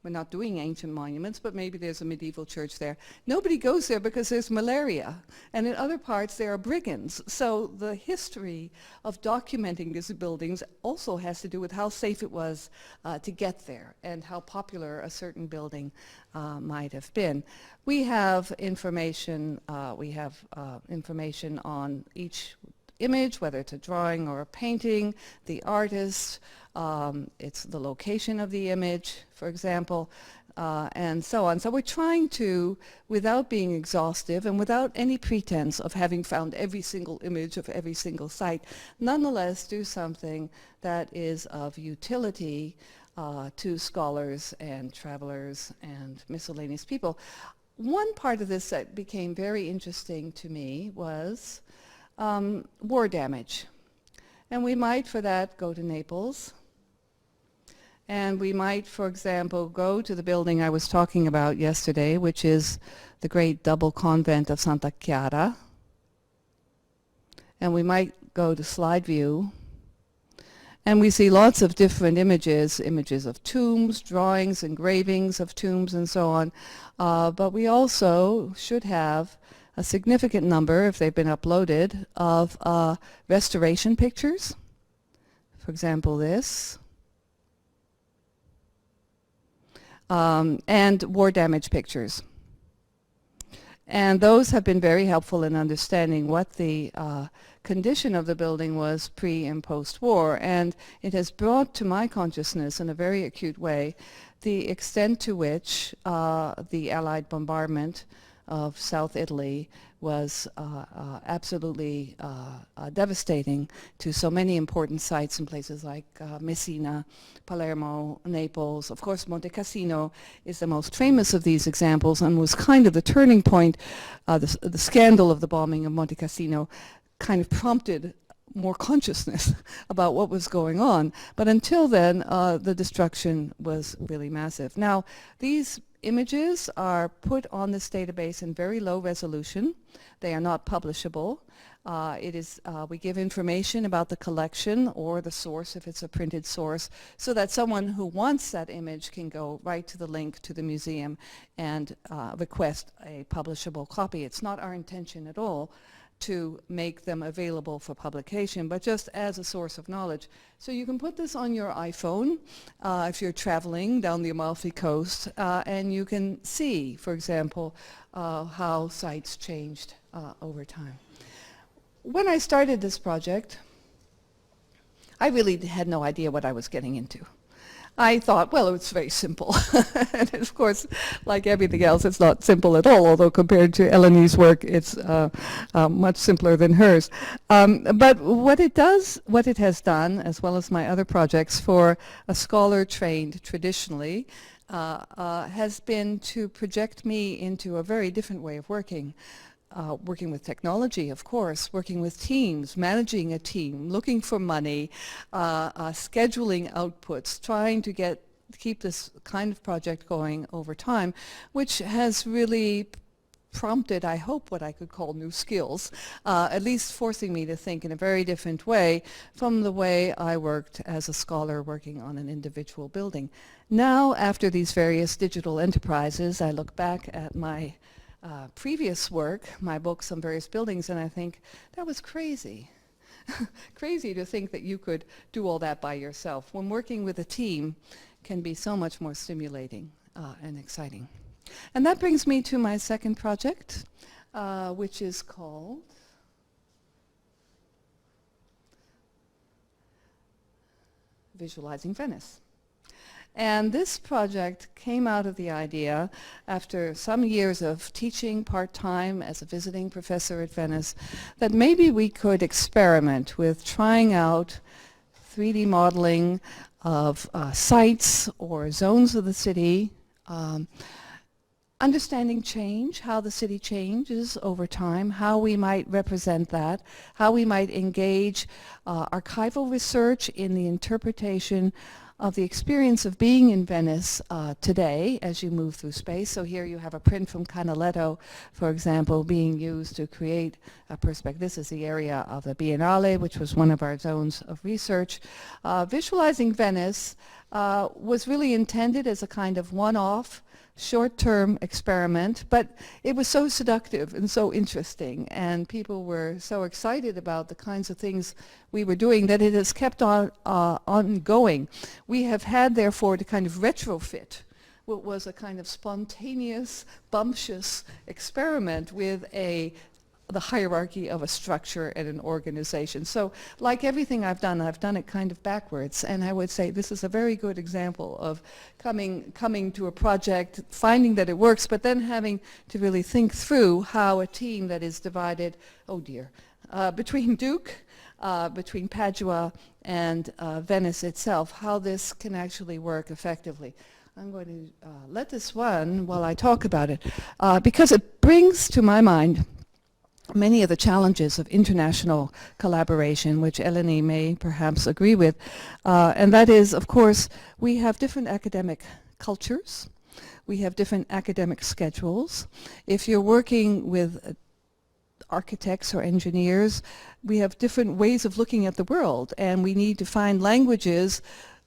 We're not doing ancient monuments, but maybe there's a medieval church there. Nobody goes there because there's malaria. And in other parts, there are brigands. So the history of documenting these buildings also has to do with how safe it was to get there and how popular a certain building might have been. We have information on each image, whether it's a drawing or a painting, the artist, it's the location of the image, for example, and so on. So we're trying to, without being exhaustive and without any pretense of having found every single image of every single site, nonetheless do something that is of utility to scholars and travelers and miscellaneous people. One part of this that became very interesting to me was war damage. And we might, for that, go to Naples. And we might, for example, go to the building I was talking about yesterday, which is the great double convent of Santa Chiara. And we might go to slide view. And we see lots of different images, images of tombs, drawings, engravings of tombs, and so on. But we also should have a significant number, if they've been uploaded, of restoration pictures. For example, this. And war damage pictures. And those have been very helpful in understanding what the condition of the building was pre and post-war. And it has brought to my consciousness in a very acute way the extent to which the Allied bombardment of South Italy was absolutely devastating to so many important sites in places like Messina, Palermo, Naples. Of course, Monte Cassino is the most famous of these examples and was kind of the turning point. The scandal of the bombing of Monte Cassino kind of prompted more consciousness about what was going on. But until then, the destruction was really massive. Now, these images are put on this database in very low resolution. They are not publishable. We give information about the collection or the source if it's a printed source, so that someone who wants that image can go right to the link to the museum and request a publishable copy. It's not our intention at all to make them available for publication, but just as a source of knowledge. So you can put this on your iPhone if you're traveling down the Amalfi Coast, and you can see, for example, how sites changed over time. When I started this project, I really had no idea what I was getting into. I thought, well, it's very simple. And of course, like everything else, it's not simple at all, although compared to Eleni's work, it's much simpler than hers. But what it has done, as well as my other projects, for a scholar trained traditionally, has been to project me into a very different way of working. working with technology, of course, working with teams, managing a team, looking for money, scheduling outputs, trying to keep this kind of project going over time, which has really prompted, I hope, what I could call new skills, at least forcing me to think in a very different way from the way I worked as a scholar working on an individual building. Now, after these various digital enterprises, I look back at my previous work, my books on various buildings, and I think that was crazy. Crazy to think that you could do all that by yourself, when working with a team can be so much more stimulating and exciting. And that brings me to my second project, which is called Visualizing Venice. And this project came out of the idea after some years of teaching part-time as a visiting professor at Venice that maybe we could experiment with trying out 3D modeling of sites or zones of the city, understanding change, how the city changes over time, how we might represent that, how we might engage archival research in the interpretation of the experience of being in Venice today as you move through space. So here you have a print from Canaletto, for example, being used to create a perspective. This is the area of the Biennale, which was one of our zones of research. Visualizing Venice was really intended as a kind of one-off short-term experiment, but it was so seductive and so interesting, and people were so excited about the kinds of things we were doing that it has kept on ongoing. We have had, therefore, to kind of retrofit what was a kind of spontaneous, bumptious experiment with the hierarchy of a structure and an organization. So like everything I've done it kind of backwards, and I would say this is a very good example of coming to a project, finding that it works, but then having to really think through how a team that is divided, between Duke, between Padua and Venice itself, how this can actually work effectively. I'm going to let this run while I talk about it, because it brings to my mind many of the challenges of international collaboration, which Eleni may perhaps agree with, and that is, of course, we have different academic cultures, we have different academic schedules. If you're working with architects or engineers, we have different ways of looking at the world, and we need to find languages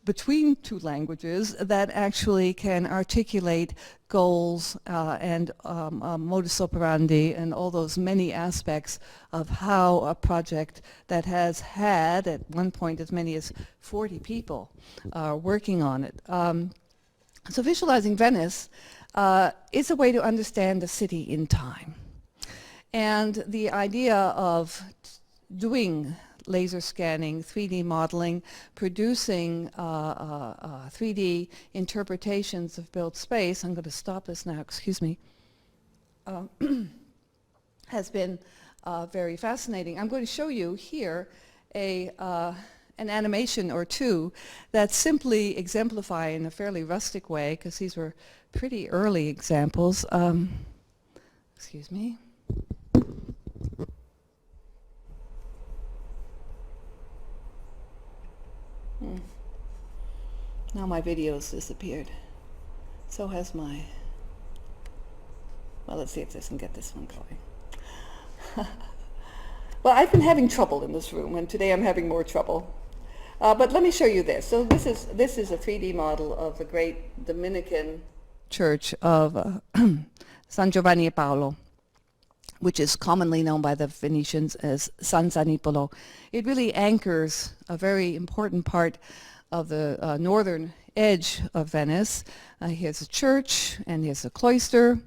between two languages that actually can articulate goals and modus operandi and all those many aspects of how a project that has had at one point as many as 40 people working on it. So visualizing Venice is a way to understand the city in time. And the idea of doing laser scanning, 3D modeling, producing 3D interpretations of built space, I'm going to stop this now, excuse me, has been very fascinating. I'm going to show you here an animation or two that simply exemplify in a fairly rustic way, because these were pretty early examples. Excuse me. Now my video's disappeared. So has my... Well, let's see if this can get this one going. Well, I've been having trouble in this room, and today I'm having more trouble. But let me show you this. So this is a 3D model of the great Dominican church of San Giovanni e Paolo, which is commonly known by the Venetians as San Zanipolo. It really anchors a very important part of the northern edge of Venice. Here's a church, and here's a cloister.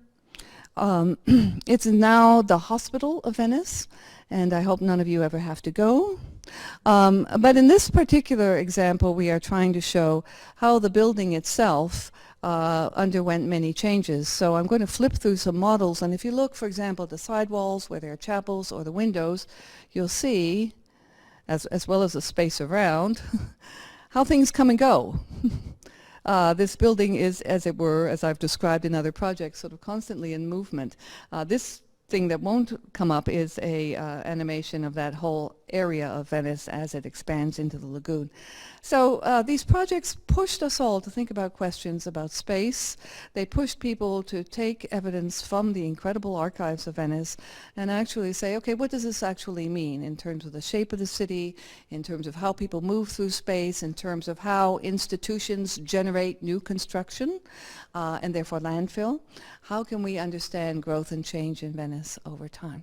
It's now the hospital of Venice, and I hope none of you ever have to go. But in this particular example, we are trying to show how the building itself underwent many changes. So I'm going to flip through some models, and if you look, for example, at the sidewalls where there are chapels or the windows, you'll see, as well as the space around, how things come and go. This building is, as it were, as I've described in other projects, sort of constantly in movement. This thing that won't come up is a animation of that whole area of Venice as it expands into the lagoon. So these projects pushed us all to think about questions about space. They pushed people to take evidence from the incredible archives of Venice and actually say, okay, what does this actually mean in terms of the shape of the city, in terms of how people move through space, in terms of how institutions generate new construction and therefore landfill? How can we understand growth and change in Venice over time?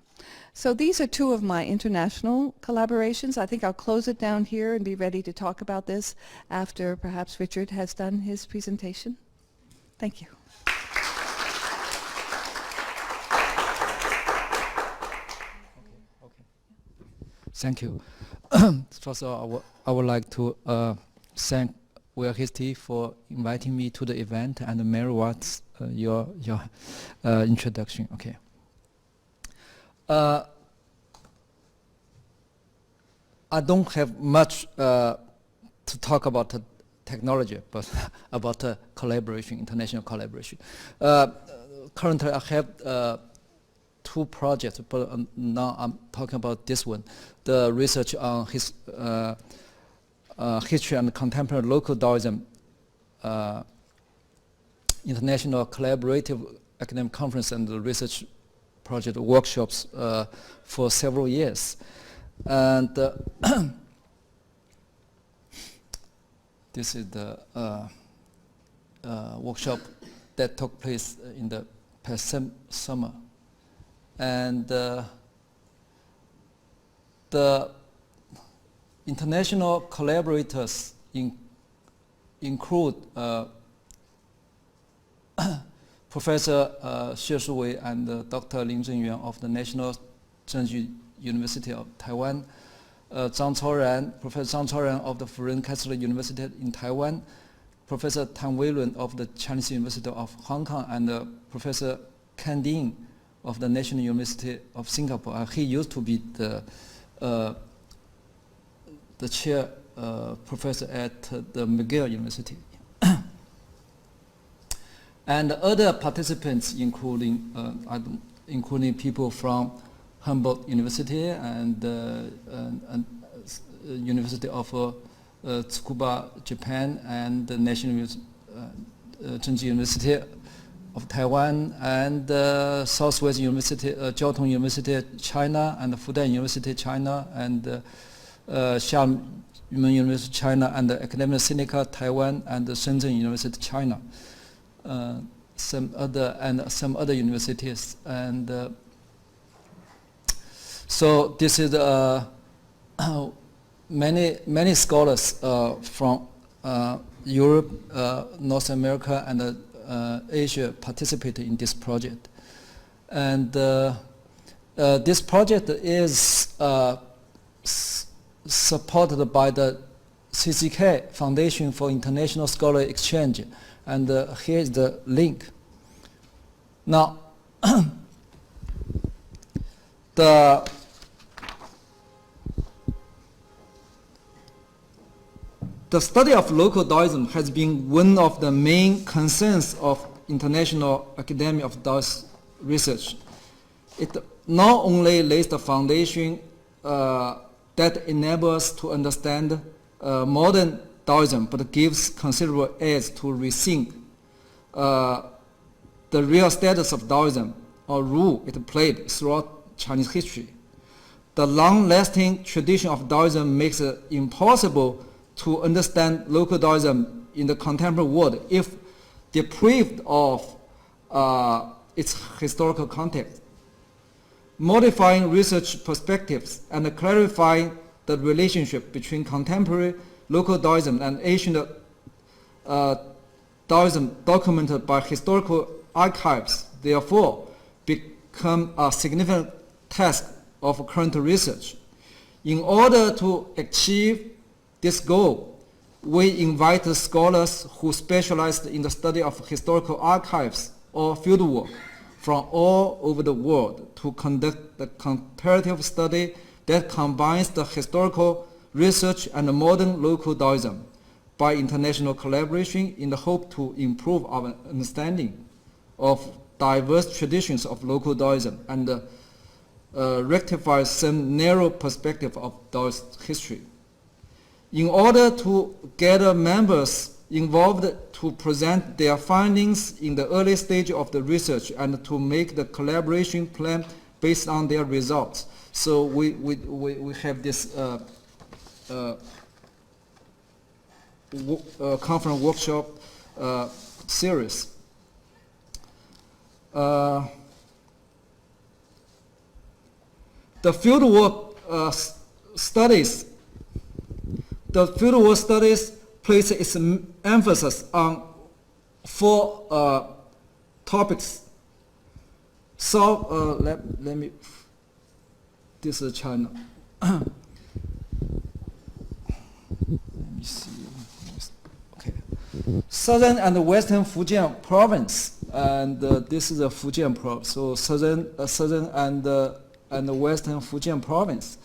So these are two of my international collaborations. I think I'll close it down here and be ready to talk about this after perhaps Richard has done his presentation. Thank you. Thank you. First of all, I would like to thank Will Hasty for inviting me to the event, and Mary Watts, your introduction. Okay. I don't have much to talk about technology, but about collaboration, international collaboration. Currently, I have two projects, but now I'm talking about this one, the research on history and contemporary local Taoism, international collaborative academic conference and research project workshops for several years. And this is the workshop that took place in the past summer. And the international collaborators include Professor Xie Shuwei and Dr. Lin Zhenyuan of the National Zhengzhou University of Taiwan, Professor Zhang Chaoran of the Foreign Catholic University in Taiwan, Professor Tan Weilun of the Chinese University of Hong Kong, and Professor Kan Ding of the National University of Singapore. He used to be the chair professor at the McGill University. And other participants, including people from Humboldt University and University of Tsukuba, Japan, and the National Zhengzhou University of Taiwan, and Southwest University, Jiaotong University, China, and Fudan University, China, and Xiamen University, China, and the Academic Sinica, Taiwan, and the Shenzhen University, China. Some other universities, and so this is many scholars from Europe, North America, and Asia participated in this project. And this project is supported by the CCK Foundation for International Scholarly Exchange. And here is the link. Now, the study of local Taoism has been one of the main concerns of international academy of Taoist research. It not only lays the foundation that enables us to understand modern Taoism, but gives considerable aids to rethink the real status of Taoism or role it played throughout Chinese history. The long-lasting tradition of Taoism makes it impossible to understand local Taoism in the contemporary world if deprived of its historical context. Modifying research perspectives and clarifying the relationship between contemporary local Taoism and ancient Taoism documented by historical archives, therefore, become a significant task of current research. In order to achieve this goal, we invite scholars who specialize in the study of historical archives or fieldwork from all over the world to conduct the comparative study that combines the historical research and modern local Taoism by international collaboration in the hope to improve our understanding of diverse traditions of local Taoism and rectify some narrow perspective of Taoist history. In order to gather members involved to present their findings in the early stage of the research and to make the collaboration plan based on their results. So we have this conference workshop series. The fieldwork studies place its emphasis on 4 topics. So let me. This is China. Let me see. Okay. Southern and Western Fujian province, and this is the Fujian province. So southern and Western Fujian province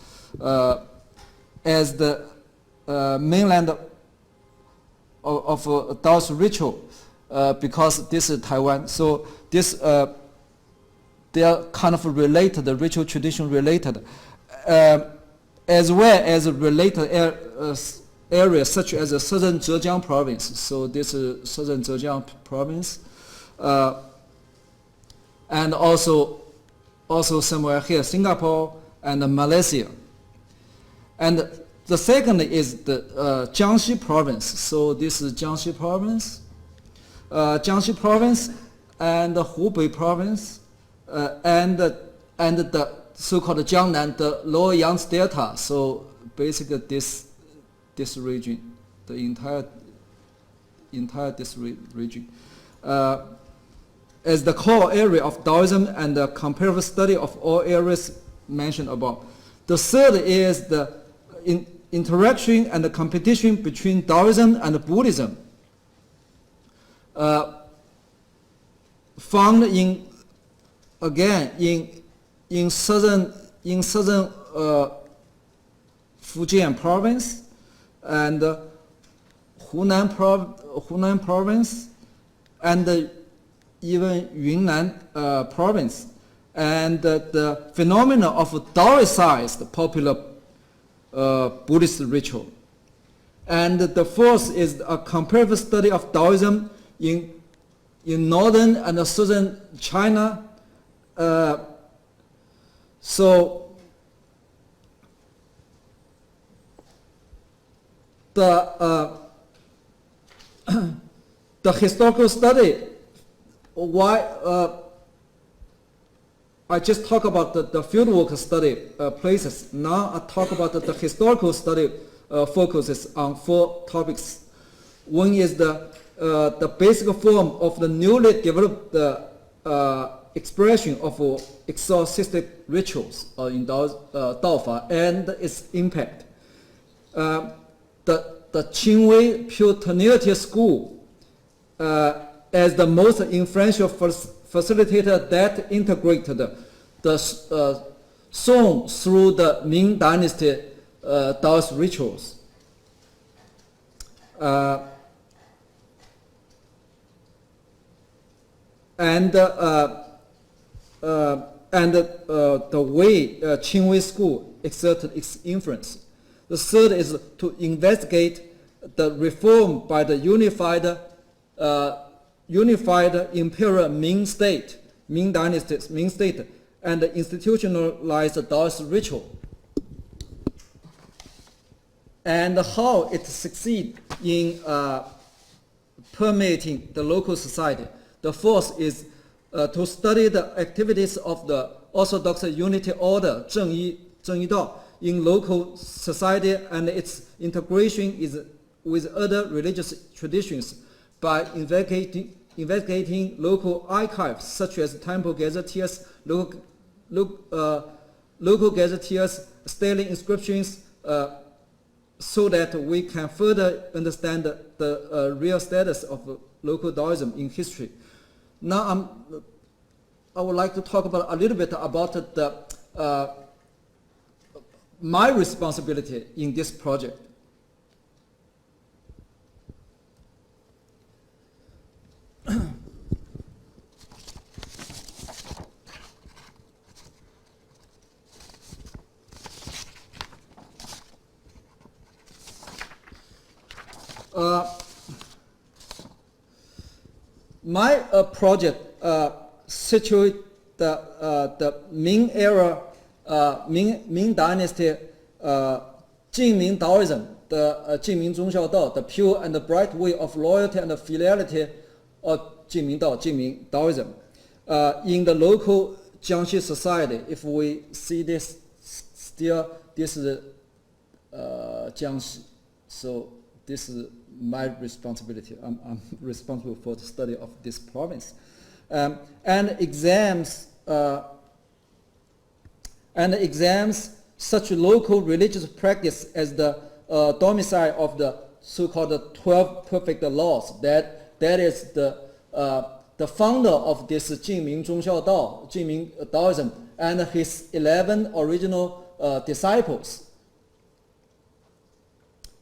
as the mainland of Taoist ritual, because this is Taiwan. So this they are kind of related, the ritual tradition related, as well as related areas such as the southern Zhejiang province. So this is southern Zhejiang province, and also somewhere here, Singapore and Malaysia. And the second is the Jiangxi province. So this is Jiangxi province, and the Hubei province, and the so-called Jiangnan, the Lower Yangtze Delta. So basically this region, the entire this region, as the core area of Taoism and the comparative study of all areas mentioned above. The third is the interaction and the competition between Taoism and Buddhism, found in southern Fujian province and Hunan province and even Yunnan province, and the phenomena of Taoicized popular Buddhist ritual. And the fourth is a comparative study of Taoism in northern and southern China. So the historical study, why I just talk about the fieldwork study places. Now I talk about the historical study focuses on 4 topics. One is the basic form of the newly developed expression of exorcistic rituals in Daofa and its impact. The Qingwei Puritanistic school as the most influential facilitator that integrated the Song through the Ming Dynasty Taoist rituals. And the way Qingwei school exerted its influence. The third is to investigate the reform by the unified imperial Ming state, Ming dynasty, Ming state, and the institutionalized Taoist ritual, and how it succeeds in permeating the local society. The fourth is to study the activities of the Orthodox Unity Order, Zhengyi Dao, in local society and its integration with other religious traditions by investigating local archives such as temple gazetteers, local gazetteers, stellar inscriptions, so that we can further understand the real status of local Taoism in history. Now I would like to talk about a little bit about my responsibility in this project. My project situate the Ming era, Ming Dynasty, Jingming Taoism, the Jingming Zhongxiao, the pure and the bright way of loyalty and filiality of Jingming Taoism, in the local Jiangxi society. If we see this, still this is Jiangxi, so this is my responsibility. I'm responsible for the study of this province, and exams such local religious practice as the domicile of the so-called 12 perfect laws. That is the founder of this Jingming Zhongxiao Dao, Jingming Taoism, and his 11 original disciples.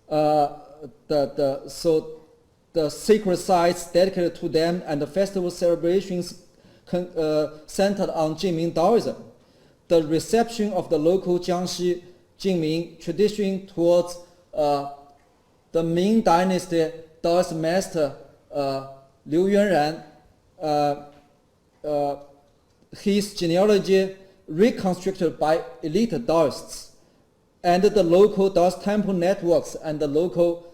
So the sacred sites dedicated to them and the festival celebrations centered on Jingming Taoism. The reception of the local Jiangxi Jingming tradition towards the Ming Dynasty Taoist master Liu Yuanran, his genealogy reconstructed by elite Taoists, and the local Taoist temple networks and the local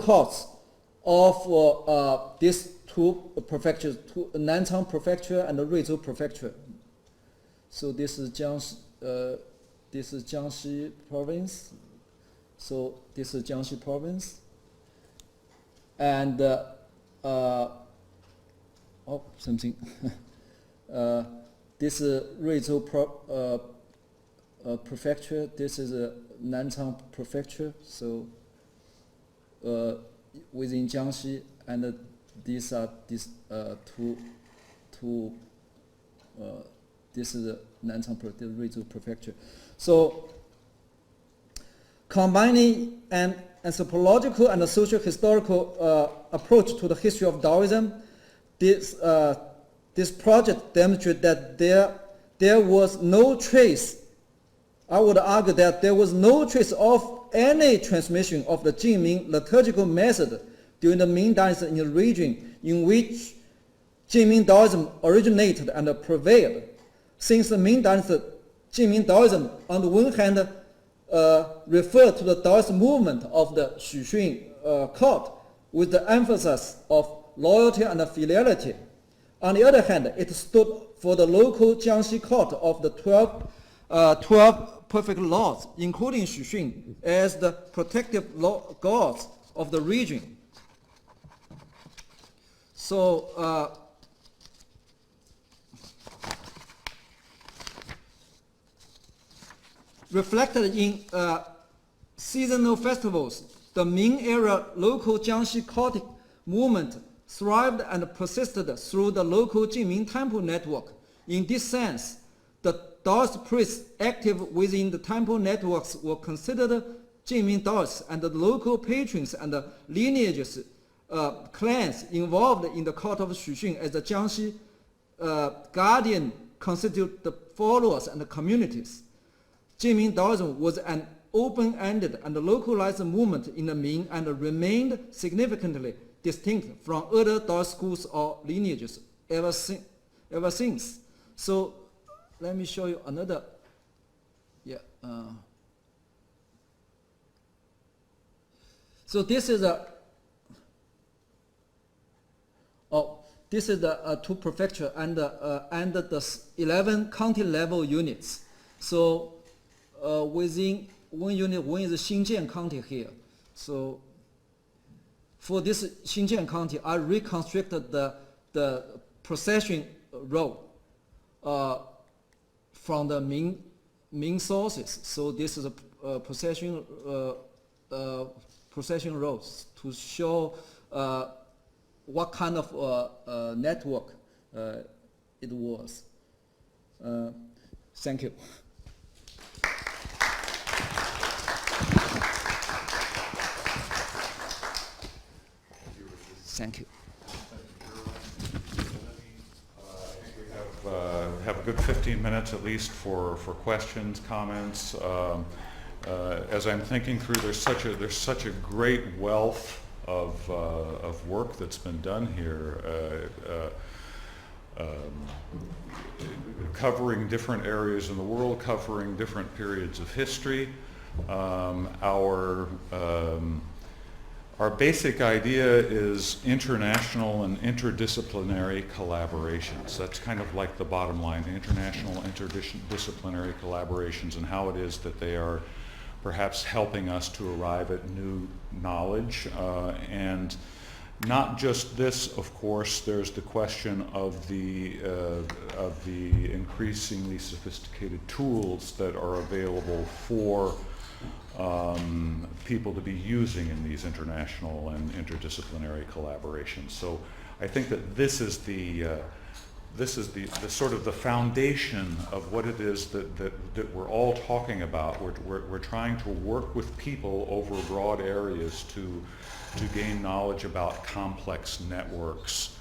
courts of these two prefectures, Nanchang Prefecture and Ruizhou Prefecture. So this is Jiangxi province. So this is Jiangxi province, and something. This is Ruizhou Prefecture. This is Nanchang Prefecture. So within Jiangxi, and these are these two. This is the Nanchang Ruizhou Prefecture. So combining an anthropological and a social historical approach to the history of Taoism, this project demonstrates that there was no trace. I would argue that there was no trace of any transmission of the Jingming liturgical method during the Ming Dynasty in the region in which Jingming Taoism originated and prevailed. Since the Ming Dynasty, Jingming Taoism, on the one hand, referred to the Taoist movement of the Xuxun court with the emphasis of loyalty and filiality. On the other hand, it stood for the local Jiangxi court of the 12 perfect laws, including Xuxun, as the protective gods of the region. So, reflected in seasonal festivals, the Ming-era local Jiangxi cultic movement thrived and persisted through the local Jingming temple network. In this sense, the Taoist priests active within the temple networks were considered Jingming Taoists, and the local patrons and the lineages, clans involved in the court of Xuxun as the Jiangxi guardian constitute the followers and the communities. Jingming Taoism was an open-ended and localized movement in the Ming and remained significantly distinct from other Taoist schools or lineages ever since. So let me show you another. So this is the two prefecture and the 11 county level units. So within one unit, one is Xinjiang County here. So for this Xinjiang County, I reconstructed the procession road from the Ming sources. So this is a procession roads to show what kind of network it was. Thank you. Thank you. Have a good 15 minutes at least for questions, comments. as I'm thinking through, there's such a great wealth of work that's been done here, covering different areas in the world, covering different periods of history. Our basic idea is international and interdisciplinary collaborations. That's kind of like the bottom line, international interdisciplinary collaborations, and how it is that they are perhaps helping us to arrive at new knowledge. And not just this, of course, there's the question of the increasingly sophisticated tools that are available for people to be using in these international and interdisciplinary collaborations. So I think that this is the sort of the foundation of what it is that we're all talking about. We're trying to work with people over broad areas to gain knowledge about complex networks.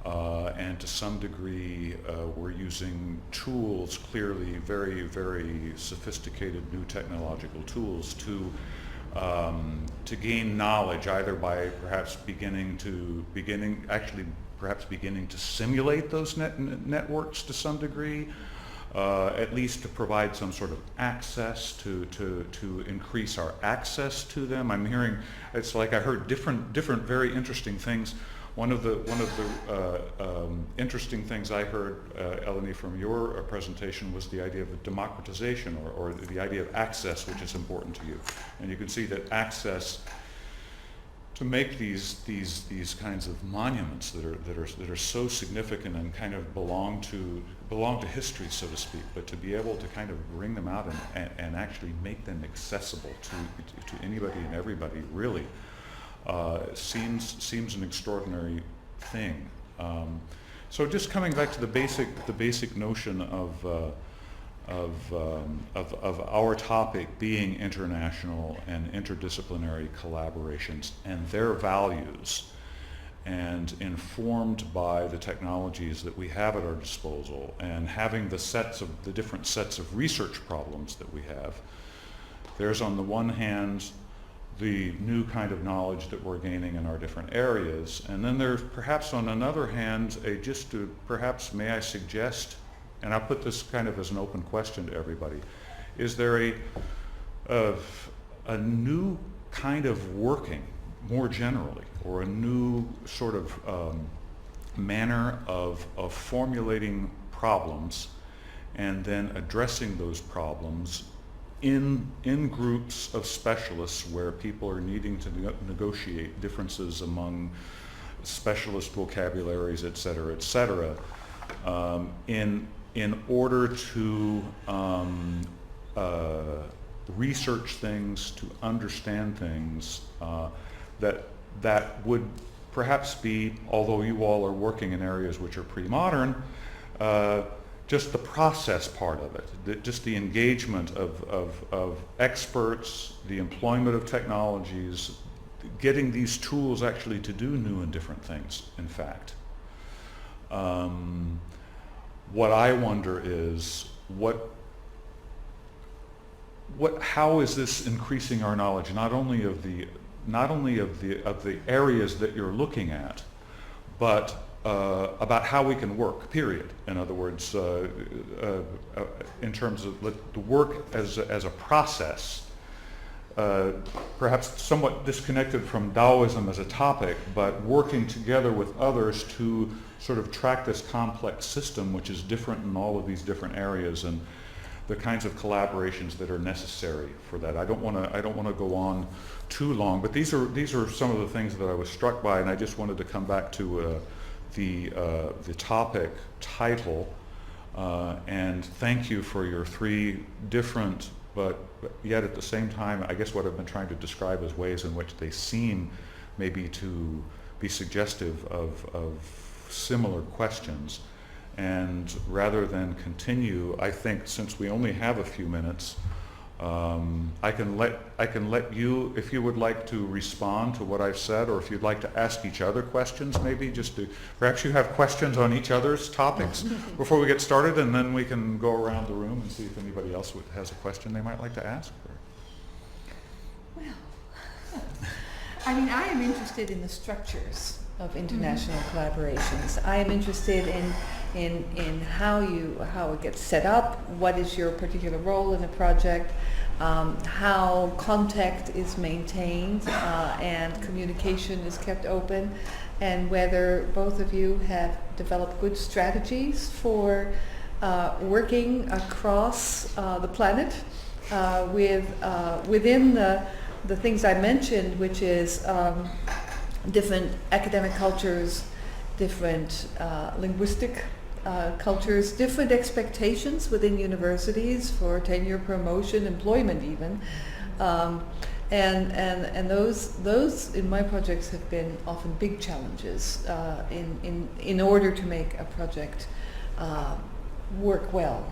And to some degree, we're using tools, clearly very, very sophisticated new technological tools to gain knowledge, either by perhaps beginning to simulate those networks to some degree, at least to provide some sort of access to increase our access to them. I'm hearing, it's like I heard different very interesting things. One of the interesting things I heard, Eleni, from your presentation was the idea of democratization, or the idea of access, which is important to you. And you can see that access to make these kinds of monuments that are so significant and kind of belong to history, so to speak, but to be able to kind of bring them out and actually make them accessible to anybody and everybody, really. Seems an extraordinary thing. So just coming back to the basic notion of our topic being international and interdisciplinary collaborations and their values, and informed by the technologies that we have at our disposal, and having the different sets of research problems that we have. There's, on the one hand, the new kind of knowledge that we're gaining in our different areas, and then there's perhaps, on another hand, perhaps may I suggest, and I'll put this kind of as an open question to everybody, is there a new kind of working more generally, or a new sort of manner of formulating problems and then addressing those problems in groups of specialists, where people are needing to negotiate differences among specialist vocabularies, et cetera, in order to research things, to understand things that would perhaps be, although you all are working in areas which are pre-modern, just the process part of it, just the engagement of experts, the employment of technologies, getting these tools actually to do new and different things, in fact. What I wonder is, how is this increasing our knowledge, not only of the areas that you're looking at, but about how we can work, period. In other words, in terms of the work as a process, perhaps somewhat disconnected from Taoism as a topic, but working together with others to sort of track this complex system, which is different in all of these different areas, and the kinds of collaborations that are necessary for that. I don't want to go on too long, but these are some of the things that I was struck by, and I just wanted to come back to the topic title, and thank you for your three different, but yet at the same time, I guess what I've been trying to describe as ways in which they seem maybe to be suggestive of similar questions. And rather than continue, I think, since we only have a few minutes, I can let you, if you would like to respond to what I've said, or if you'd like to ask each other questions, maybe just to, perhaps you have questions on each other's topics before we get started, and then we can go around the room and see if anybody else has a question they might like to ask. I mean, I am interested in the structures of international collaborations. I am interested in how it gets set up, what is your particular role in a project, how contact is maintained and communication is kept open, and whether both of you have developed good strategies for working across the planet within the things I mentioned, which is different academic cultures, different linguistic cultures, different expectations within universities for tenure, promotion, employment even. And those in my projects have been often big challenges in order to make a project work well.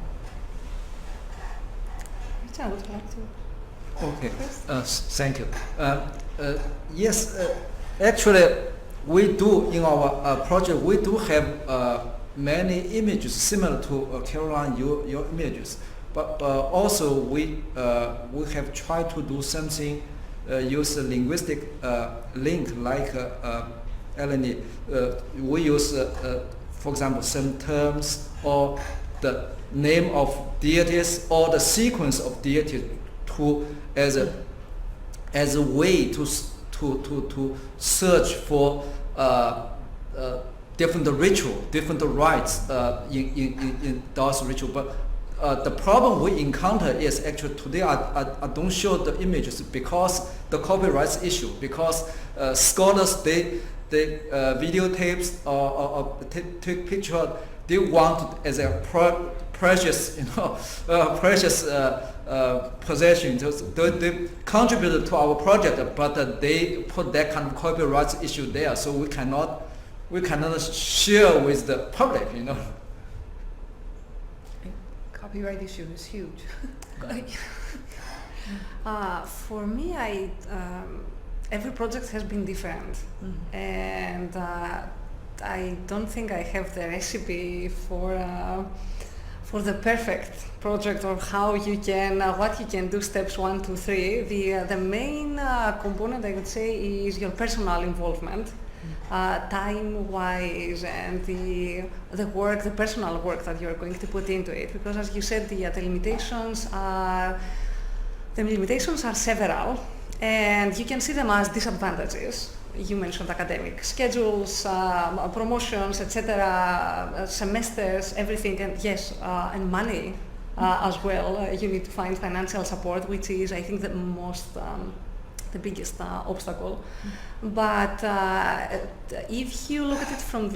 Richard, would you like to? Okay, thank you. Yes, actually, we do in our project. We do have many images similar to Caroline, your images, but also we have tried to do something, use a linguistic link like Eleni. We use, for example, some terms or the name of deities or the sequence of deities as a way to search for different ritual, different rites in those ritual. But the problem we encounter is actually today I don't show the images because the copyrights issue, because scholars they videotapes or take picture, they want it as a precious precious possession. They contributed to our project, but they put that kind of copyright issue there, so we cannot share with the public, Copyright issue is huge. For me, every project has been different, and I don't think I have the recipe for the perfect project or how you can what you can do steps 1, 2, 3. The main component I would say is your personal involvement, time-wise, and the work, the personal work that you're going to put into it. Because as you said, the limitations are several, and you can see them as disadvantages. You mentioned academic schedules, promotions, etc., semesters, everything, and yes, and money as well. You need to find financial support, which is, I think, the biggest obstacle. But if you look at it from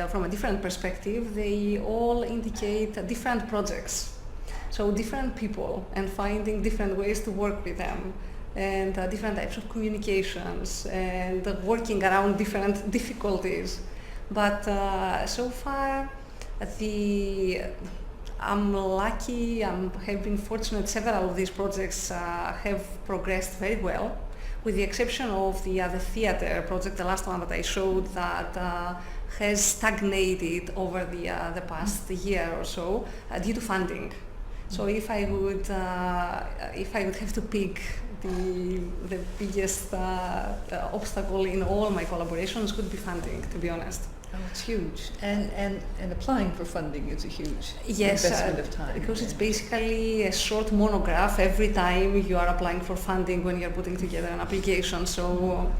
from a different perspective, they all indicate different projects, so different people, and finding different ways to work with them, and different types of communications, and working around different difficulties. But so far, I'm lucky, have been fortunate, several of these projects have progressed very well, with the exception of the theatre project, the last one that I showed, that has stagnated over the past year or so due to funding. So if I would have to pick the biggest obstacle in all my collaborations would be funding, to be honest. Oh, it's huge. And applying for funding is a huge yes, investment of time. Because it's basically a short monograph every time you are applying for funding when you're putting together an application. So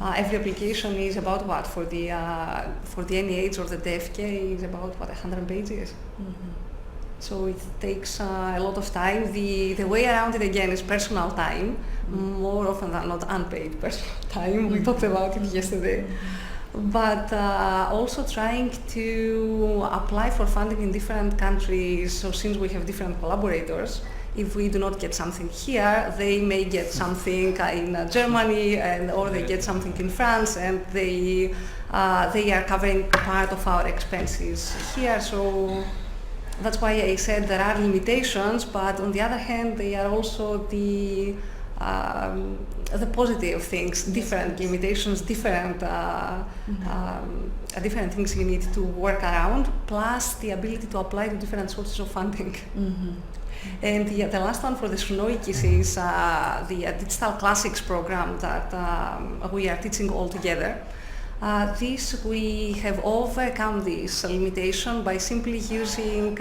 every application is about what? For the NEH or the DFK is about what, 100 pages? So it takes a lot of time. The way around it again is personal time, more often than not unpaid personal time. We talked about it yesterday. But also trying to apply for funding in different countries. So since we have different collaborators, if we do not get something here, they may get something in Germany, or they get something in France, and they are covering part of our expenses here. So that's why I said there are limitations, but on the other hand, they are also the positive things, different limitations, different things you need to work around, plus the ability to apply to different sources of funding. And the last one for the Sunoikis is the Digital Classics program that we are teaching all together. This we have overcome this limitation by simply using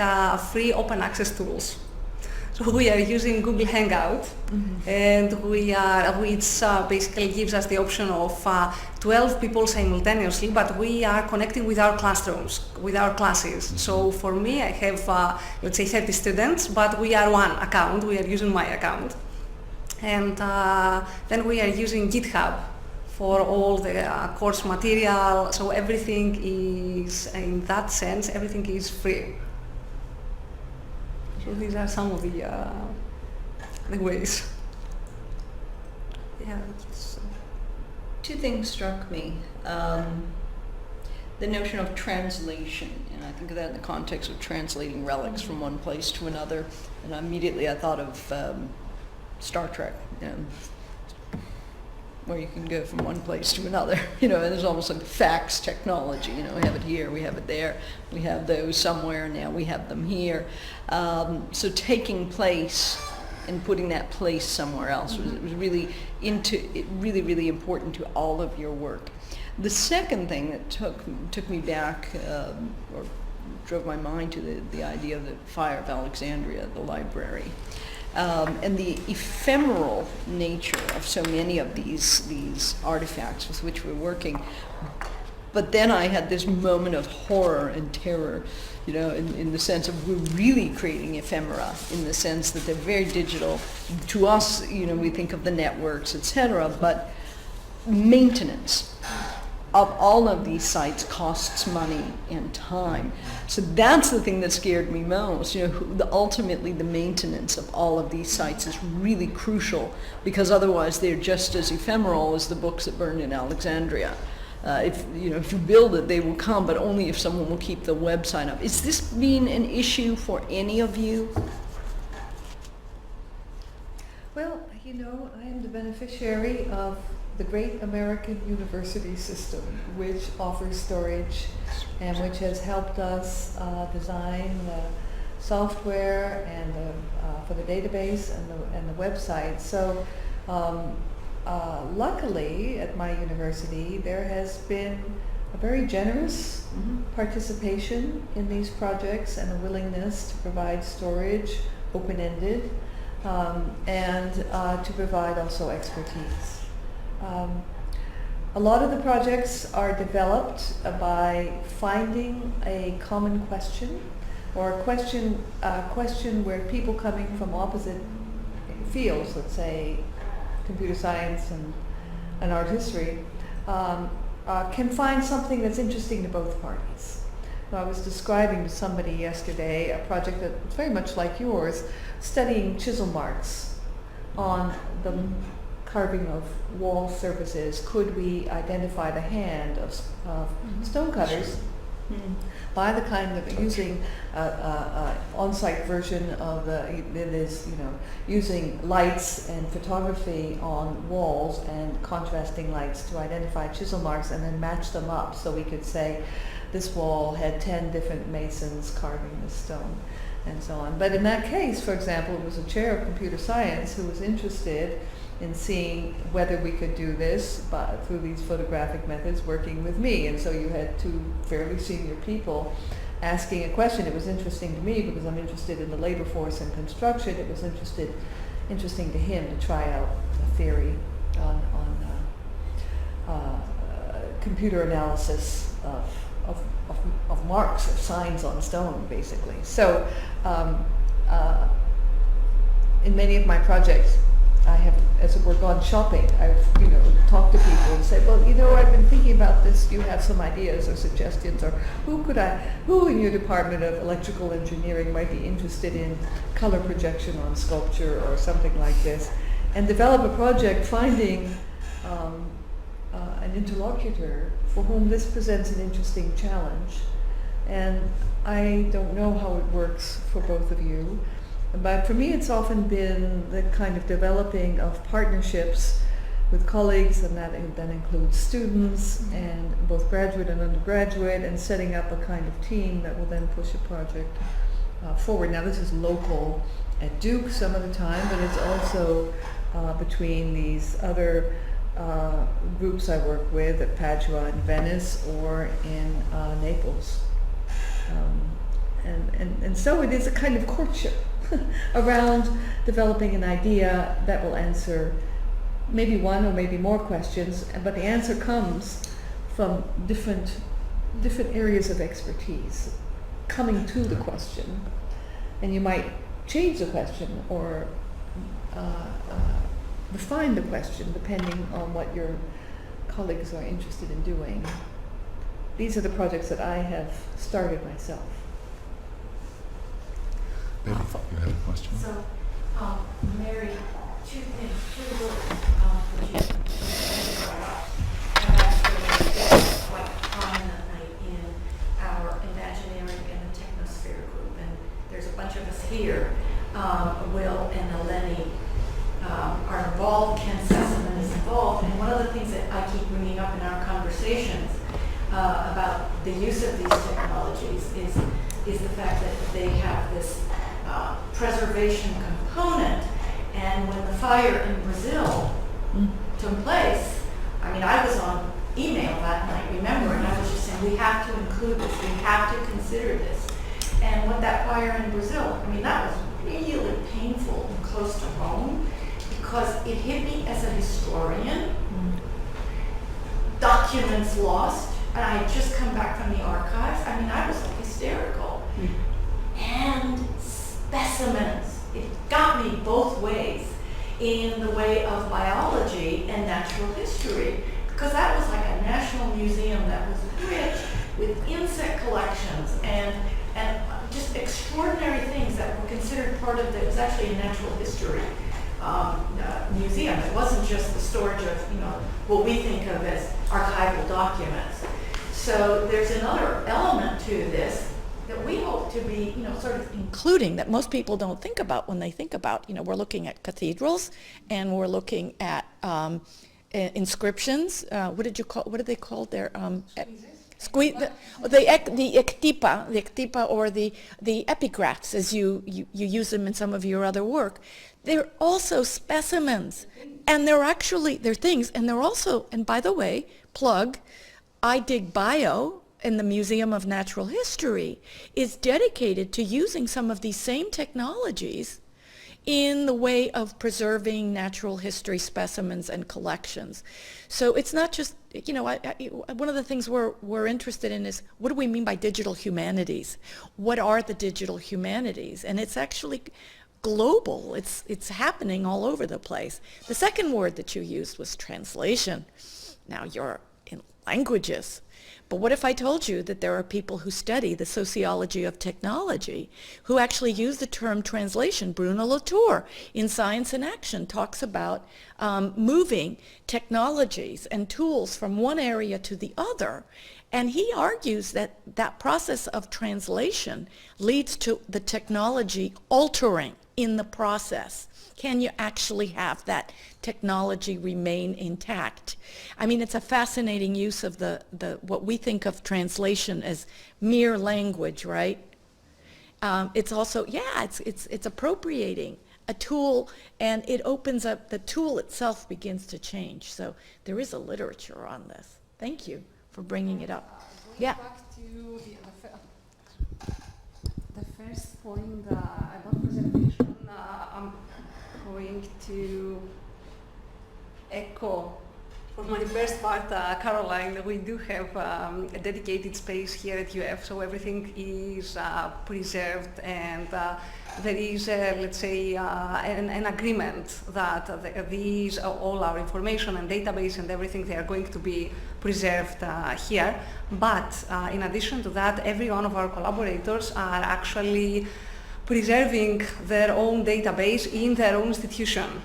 free open access tools. So we are using Google Hangout, and which basically gives us the option of 12 people simultaneously, but we are connecting with our classrooms, with our classes. So for me, I have, let's say 30 students, but we are one account, we are using my account. And then we are using GitHub for all the course material, so everything is, in that sense, everything is free. So these are some of the ways. Yeah. Two things struck me. The notion of translation, and I think of that in the context of translating relics from one place to another, and immediately I thought of Star Trek, where you can go from one place to another, and there's almost like fax technology, we have it here, we have it there, we have those somewhere, now we have them here. So taking place and putting that place somewhere else was really really important to all of your work. The second thing that took me back, or drove my mind to the idea of the Fire of Alexandria, the library. And the ephemeral nature of so many of these artifacts with which we're working. But then I had this moment of horror and terror, in the sense of we're really creating ephemera, in the sense that they're very digital. To us, we think of the networks, etc., but maintenance of all of these sites costs money and time. So that's the thing that scared me most. Ultimately the maintenance of all of these sites is really crucial, because otherwise they're just as ephemeral as the books that burned in Alexandria. If you build it, they will come, but only if someone will keep the website up. Is this been an issue for any of you? Well, I am the beneficiary of the great American university system, which offers storage and which has helped us design the software and for the database and the website. So luckily at my university there has been a very generous participation in these projects and a willingness to provide storage, open-ended, and to provide also expertise. A lot of the projects are developed by finding a common question, or a question where people coming from opposite fields, let's say computer science and art history, can find something that's interesting to both parties. I was describing to somebody yesterday a project that's very much like yours, studying chisel marks on the carving of wall surfaces. Could we identify the hand of stonecutters by the kind of using on-site version of using lights and photography on walls and contrasting lights to identify chisel marks and then match them up, so we could say this wall had 10 different masons carving this stone and so on. But in that case, for example, it was a chair of computer science who was interested in seeing whether we could do this through these photographic methods, working with me. And so you had two fairly senior people asking a question. It was interesting to me because I'm interested in the labor force and construction. It was interesting to him to try out a theory on computer analysis of marks, of signs on stone, basically. So in many of my projects, I have, as it were, gone shopping. I've, talked to people and said, well, I've been thinking about this. Do you have some ideas or suggestions? Or who in your department of electrical engineering might be interested in color projection on sculpture or something like this? And develop a project finding an interlocutor for whom this presents an interesting challenge. And I don't know how it works for both of you. But for me, it's often been the kind of developing of partnerships with colleagues, and that includes students and both graduate and undergraduate, and setting up a kind of team that will then push a project forward. Now, this is local at Duke some of the time, but it's also between these other groups I work with at Padua and Venice or in Naples. And so it is a kind of courtship around developing an idea that will answer maybe one or maybe more questions, but the answer comes from different areas of expertise coming to the question. And you might change the question or refine the question depending on what your colleagues are interested in doing. These are the projects that I have started myself. Maybe you had a question. So, Mary, two things, two words which you brought up have actually been quite prominently in our Imaginary and the Technosphere group, and there's a bunch of us here. Will and Eleni are involved, Ken Sessamon is involved, and one of the things that I keep bringing up in our conversations about the use of these technologies is the fact that they have this preservation component. And when the fire in Brazil took place, I mean, I was on email that night, remember, and I was just saying, we have to include this, we have to consider this. And with that fire in Brazil, I mean, that was really painful and close to home because it hit me as a historian. Documents lost, and I had just come back from the archives. I mean, I was like hysterical. And specimens. It got me both ways in the way of biology and natural history, because that was like a national museum that was rich with insect collections and just extraordinary things that were considered part of it. It was actually a natural history museum. It wasn't just the storage of, what we think of as archival documents. So there's another element to this that we hope to be, sort of including, that most people don't think about when they think about, we're looking at cathedrals and we're looking at inscriptions. What did they call their the ectipa or the epigraphs, as you use them in some of your other work. They're also specimens, and they're things, and they're also, and by the way, plug, I Dig Bio in the Museum of Natural History is dedicated to using some of these same technologies in the way of preserving natural history specimens and collections. So it's not just, one of the things we're interested in is, what do we mean by digital humanities? What are the digital humanities? And it's actually global. It's happening all over the place. The second word that you used was translation. Now you're in languages. But what if I told you that there are people who study the sociology of technology who actually use the term translation? Bruno Latour in Science in Action talks about moving technologies and tools from one area to the other. And he argues that that process of translation leads to the technology altering in the process. Can you actually have that technology remain intact? I mean, it's a fascinating use of the what we think of translation as mere language, right? It's also, it's appropriating a tool, and it opens up, the tool itself begins to change. So there is a literature on this. Thank you for bringing it up. Yeah. Back to the first point about preservation, I'm going to echo for my first part, Caroline. We do have a dedicated space here at UF, so everything is preserved, and there is, let's say, an agreement that these, all our information and database and everything, they are going to be preserved here. But in addition to that, every one of our collaborators are actually preserving their own database in their own institution.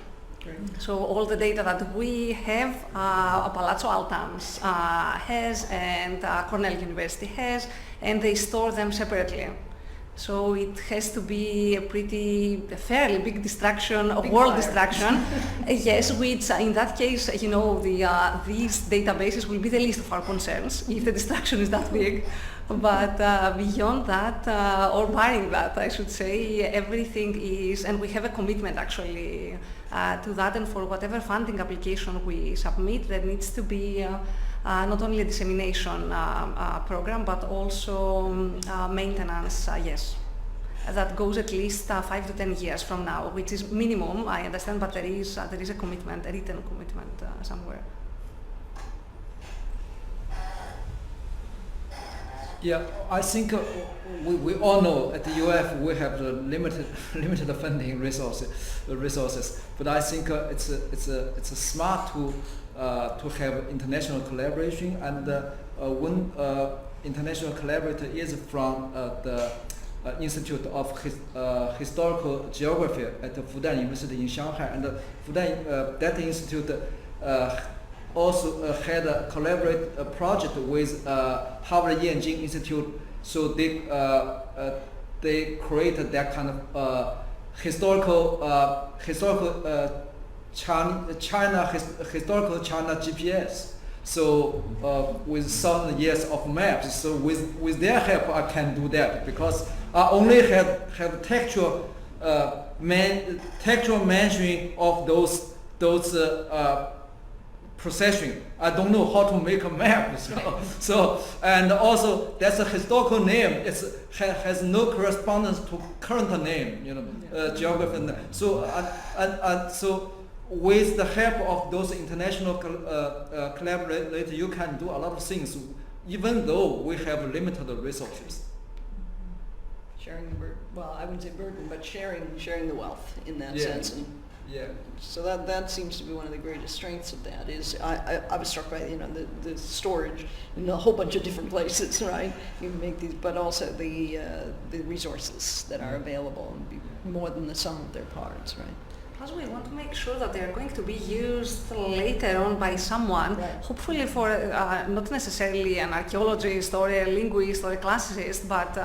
So all the data that we have, Palazzo Altams has, and Cornell University has, and they store them separately. So it has to be a fairly big destruction, a world destruction. Yes, which in that case, these databases will be the least of our concerns if the destruction is that big. But beyond that, or barring that, I should say, everything is, and we have a commitment actually to that, and for whatever funding application we submit, there needs to be not only a dissemination program, but also maintenance, yes. That goes at least 5 to 10 years from now, which is minimum, I understand, but there is a commitment, a written commitment somewhere. Yeah, I think we all know at the UF we have the limited funding resources. But I think it's a smart to have international collaboration, and when international collaborator is from the Institute of Historical Geography at the Fudan University in Shanghai, and Fudan that institute also had a collaborate project with Harvard Yanjing Institute, so they created that kind of historical China GPS. So with 1,000 years of maps, so with their help I can do that, because I only have textual mentioning of those procession. I don't know how to make a map. So and also that's a historical name. It has no correspondence to current name. Geography. So so with the help of those international collaborators, you can do a lot of things, even though we have limited resources. Sharing the burden. Well, I wouldn't say burden, but sharing the wealth in that sense. And yeah. so that seems to be one of the greatest strengths of that. Is I was struck by the storage in a whole bunch of different places, right? You make these, but also the resources that are available and be more than the sum of their parts, right? Plus, we want to make sure that they're going to be used later on by someone, hopefully for not necessarily an archaeologist or a linguist or a classicist, but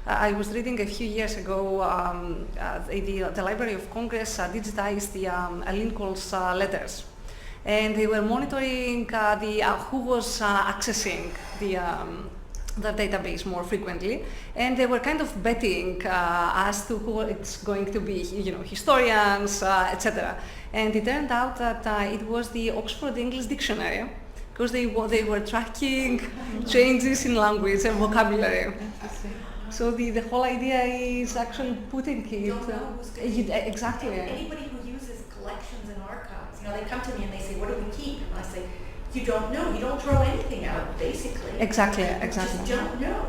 I was reading a few years ago the Library of Congress digitized the Lincoln's letters, and they were monitoring who was accessing the database more frequently, and they were kind of betting as to who it's going to be, historians, etc. And it turned out that it was the Oxford English Dictionary, because they were tracking changes in language and vocabulary. So the whole idea is actually putting it exactly. Anybody who uses collections and archives, they come to me and they say, "What do we keep?" And I say, "You don't know. You don't throw anything out, basically." Exactly. You just don't know.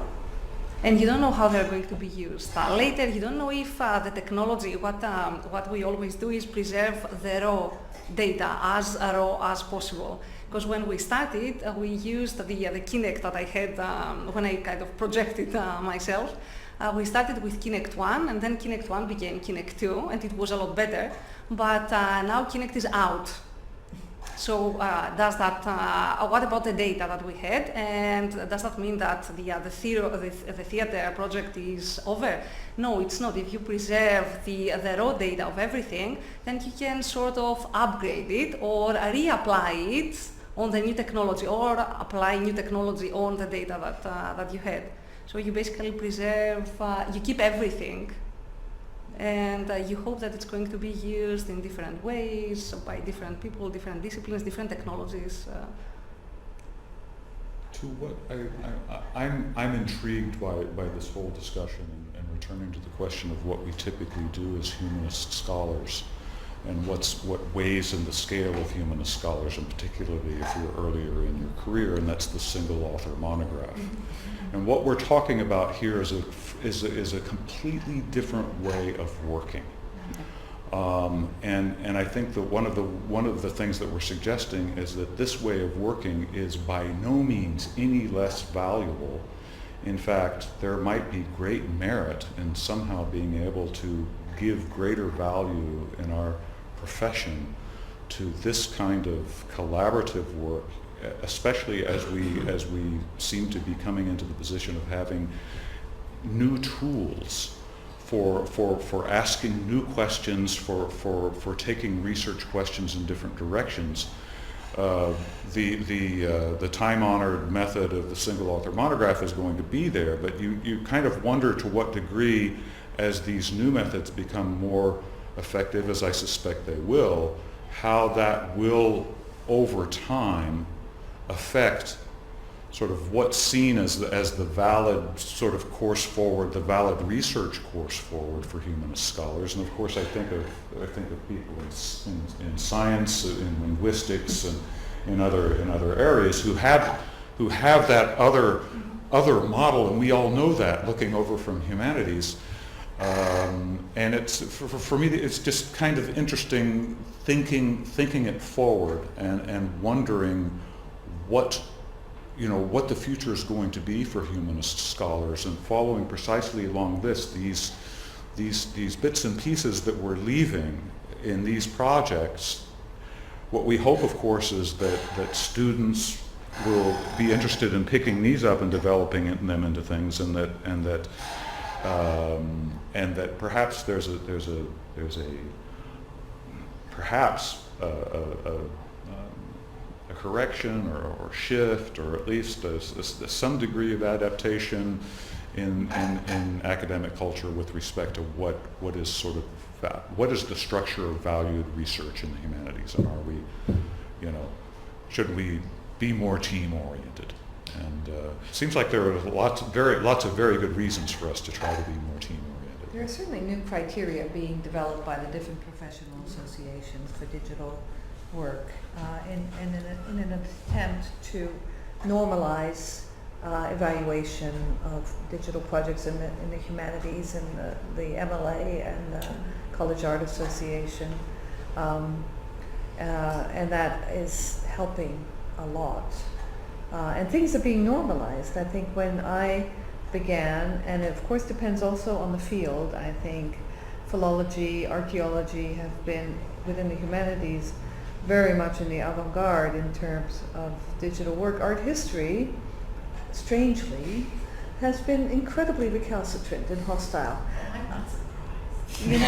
And you don't know how they're going to be used. Later, you don't know if the technology, what we always do is preserve the raw data as raw as possible. Because when we started, we used the Kinect that I had when I kind of projected myself. We started with Kinect 1, and then Kinect 1 became Kinect 2, and it was a lot better. But now Kinect is out. So does that? What about the data that we had? And does that mean that the theater project is over? No, it's not. If you preserve the raw data of everything, then you can sort of upgrade it or reapply it on the new technology, or apply new technology on the data that you had. So you basically preserve. You keep everything. And you hope that it's going to be used in different ways by different people, different disciplines, different technologies. To what I'm intrigued by this whole discussion, and returning to the question of what we typically do as humanist scholars, and what weighs in the scale of humanist scholars, and particularly if you're earlier in your career, and that's the single author monograph. And what we're talking about here is a completely different way of working. And I think that one of the things that we're suggesting is that this way of working is by no means any less valuable. In fact, there might be great merit in somehow being able to give greater value in our profession to this kind of collaborative work, especially as we seem to be coming into the position of having new tools for asking new questions, for taking research questions in different directions. the time-honored method of the single author monograph is going to be there, but you kind of wonder to what degree, as these new methods become more effective, as I suspect they will, how that will over time affect sort of what's seen as the valid sort of course forward, the valid research course forward for humanist scholars. And of course, I think of people in science, in linguistics, and in other areas who have that other model, and we all know that looking over from humanities. And it's for me, it's just kind of interesting thinking it forward and wondering what the future is going to be for humanist scholars, and following precisely along these bits and pieces that we're leaving in these projects. What we hope, of course, is that students will be interested in picking these up and developing them into things, and that perhaps there's a correction or shift, or at least some degree of adaptation in academic culture with respect to what is the structure of valued research in the humanities, and are we, should we be more team-oriented? And it seems like there are lots of very good reasons for us to try to be more team-oriented. There are certainly new criteria being developed by the different professional associations for digital work in an attempt to normalize evaluation of digital projects in the humanities, and the MLA and the College Art Association, and that is helping a lot. And things are being normalized. I think when I began, and it of course depends also on the field, I think philology, archaeology have been, within the humanities, very much in the avant-garde in terms of digital work. Art history, strangely, has been incredibly recalcitrant and hostile. I'm not surprised. You know,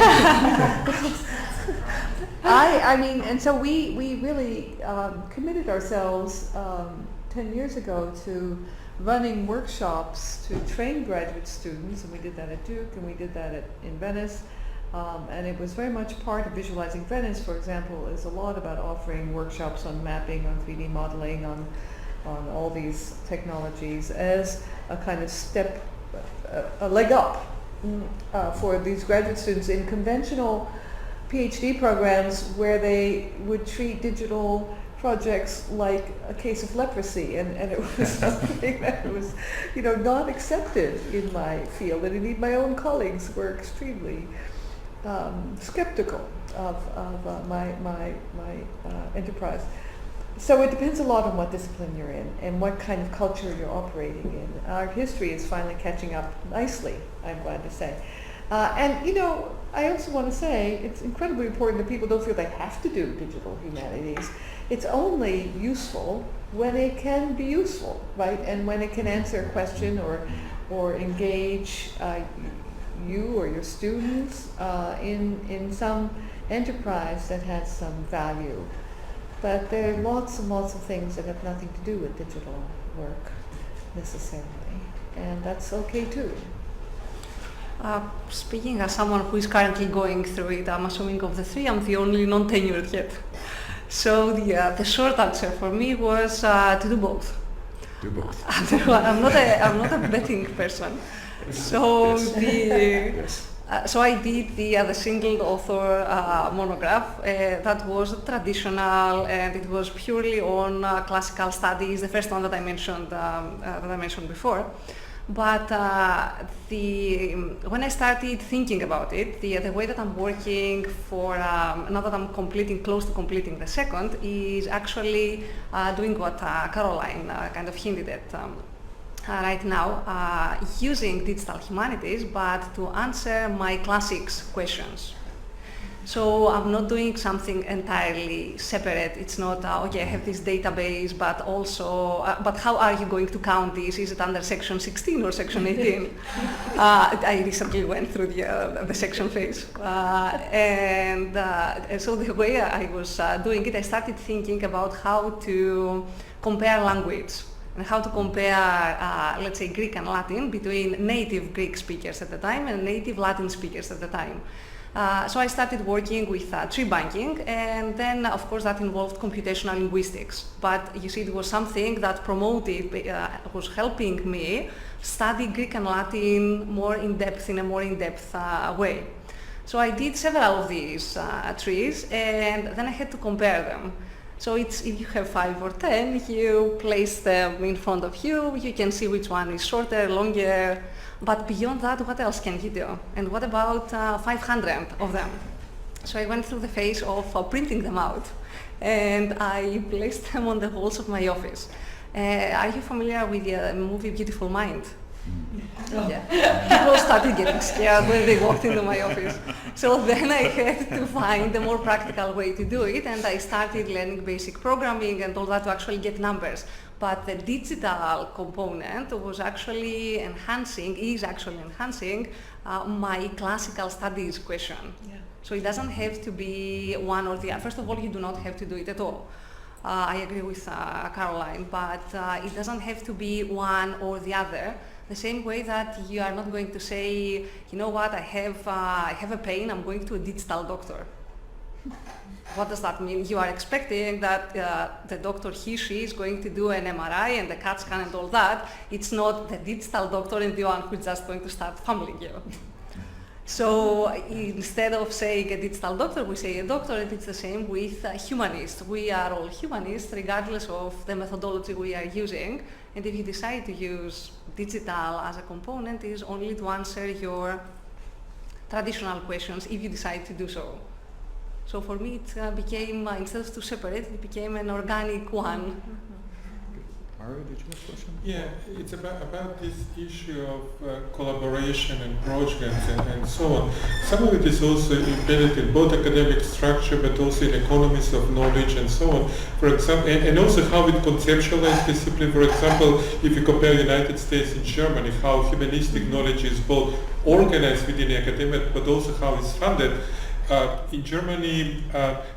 I mean, and so we really committed ourselves 10 years ago to running workshops to train graduate students, and we did that at Duke, and we did that in Venice. And it was very much part of Visualizing Venice, for example, is a lot about offering workshops on mapping, on 3D modeling, on all these technologies as a kind of step, a leg up for these graduate students in conventional PhD programs where they would treat digital projects like a case of leprosy, and it was something that was, not accepted in my field, and indeed my own colleagues were extremely skeptical of my enterprise. So it depends a lot on what discipline you're in and what kind of culture you're operating in. Our history is finally catching up nicely, I'm glad to say. And I also want to say it's incredibly important that people don't feel they have to do digital humanities. It's only useful when it can be useful, right? And when it can answer a question or engage you or your students in some enterprise that has some value. But there are lots and lots of things that have nothing to do with digital work necessarily, and that's okay too. Speaking as someone who is currently going through it, I'm assuming of the three, I'm the only non-tenured yet. So the short answer for me was to do both. Do both. I'm not a betting person. So so I did the single author monograph that was traditional, and it was purely on classical studies, the first one that I mentioned before. But when I started thinking about it, the way that I'm working for, now that I'm close to completing the second, is actually doing what Caroline kind of hinted at right now, using digital humanities, but to answer my classics questions. So I'm not doing something entirely separate. It's not, okay, I have this database, but also, but how are you going to count this? Is it under section 16 or section 18? I recently went through the section phase. And so the way I was doing it, I started thinking about how to compare language and how to compare, let's say, Greek and Latin between native Greek speakers at the time and native Latin speakers at the time. So I started working with tree banking, and then of course that involved computational linguistics. But you see, it was something that promoted, was helping me study Greek and Latin more in depth, in a more in-depth way. So I did several of these trees, and then I had to compare them. So it's, if you have 5 or 10, you place them in front of you, you can see which one is shorter, longer. But beyond that, what else can you do? And what about 500 of them? So I went through the phase of printing them out, and I placed them on the walls of my office. Are you familiar with the movie Beautiful Mind? Oh. Yeah. People started getting scared when they walked into my office. So then I had to find a more practical way to do it, and I started learning basic programming and all that to actually get numbers. But the digital component was actually enhancing, is actually enhancing my classical studies question. Yeah. So it doesn't have to be one or the other. First of all, you do not have to do it at all. I agree with Caroline, but it doesn't have to be one or the other. The same way that you are not going to say, you know what, I have a pain, I'm going to a digital doctor. What does that mean? You are expecting that the doctor, she is going to do an MRI and the CAT scan and all that. It's not the digital doctor and the one who's just going to start fumbling you. So instead of saying a digital doctor, we say a doctor, and it's the same with humanists. We are all humanists regardless of the methodology we are using. And if you decide to use digital as a component, it is only to answer your traditional questions if you decide to do so. So for me, it became, instead of two separate, it became an organic one. Mario, did you have a question? Yeah, it's about this issue of collaboration and projects and so on. Some of it is also embedded in both academic structure, but also in economies of knowledge and so on. For example, and also how it conceptualized discipline. For example, if you compare United States and Germany, how humanistic knowledge is both organized within the academic, but also how it's funded. In Germany,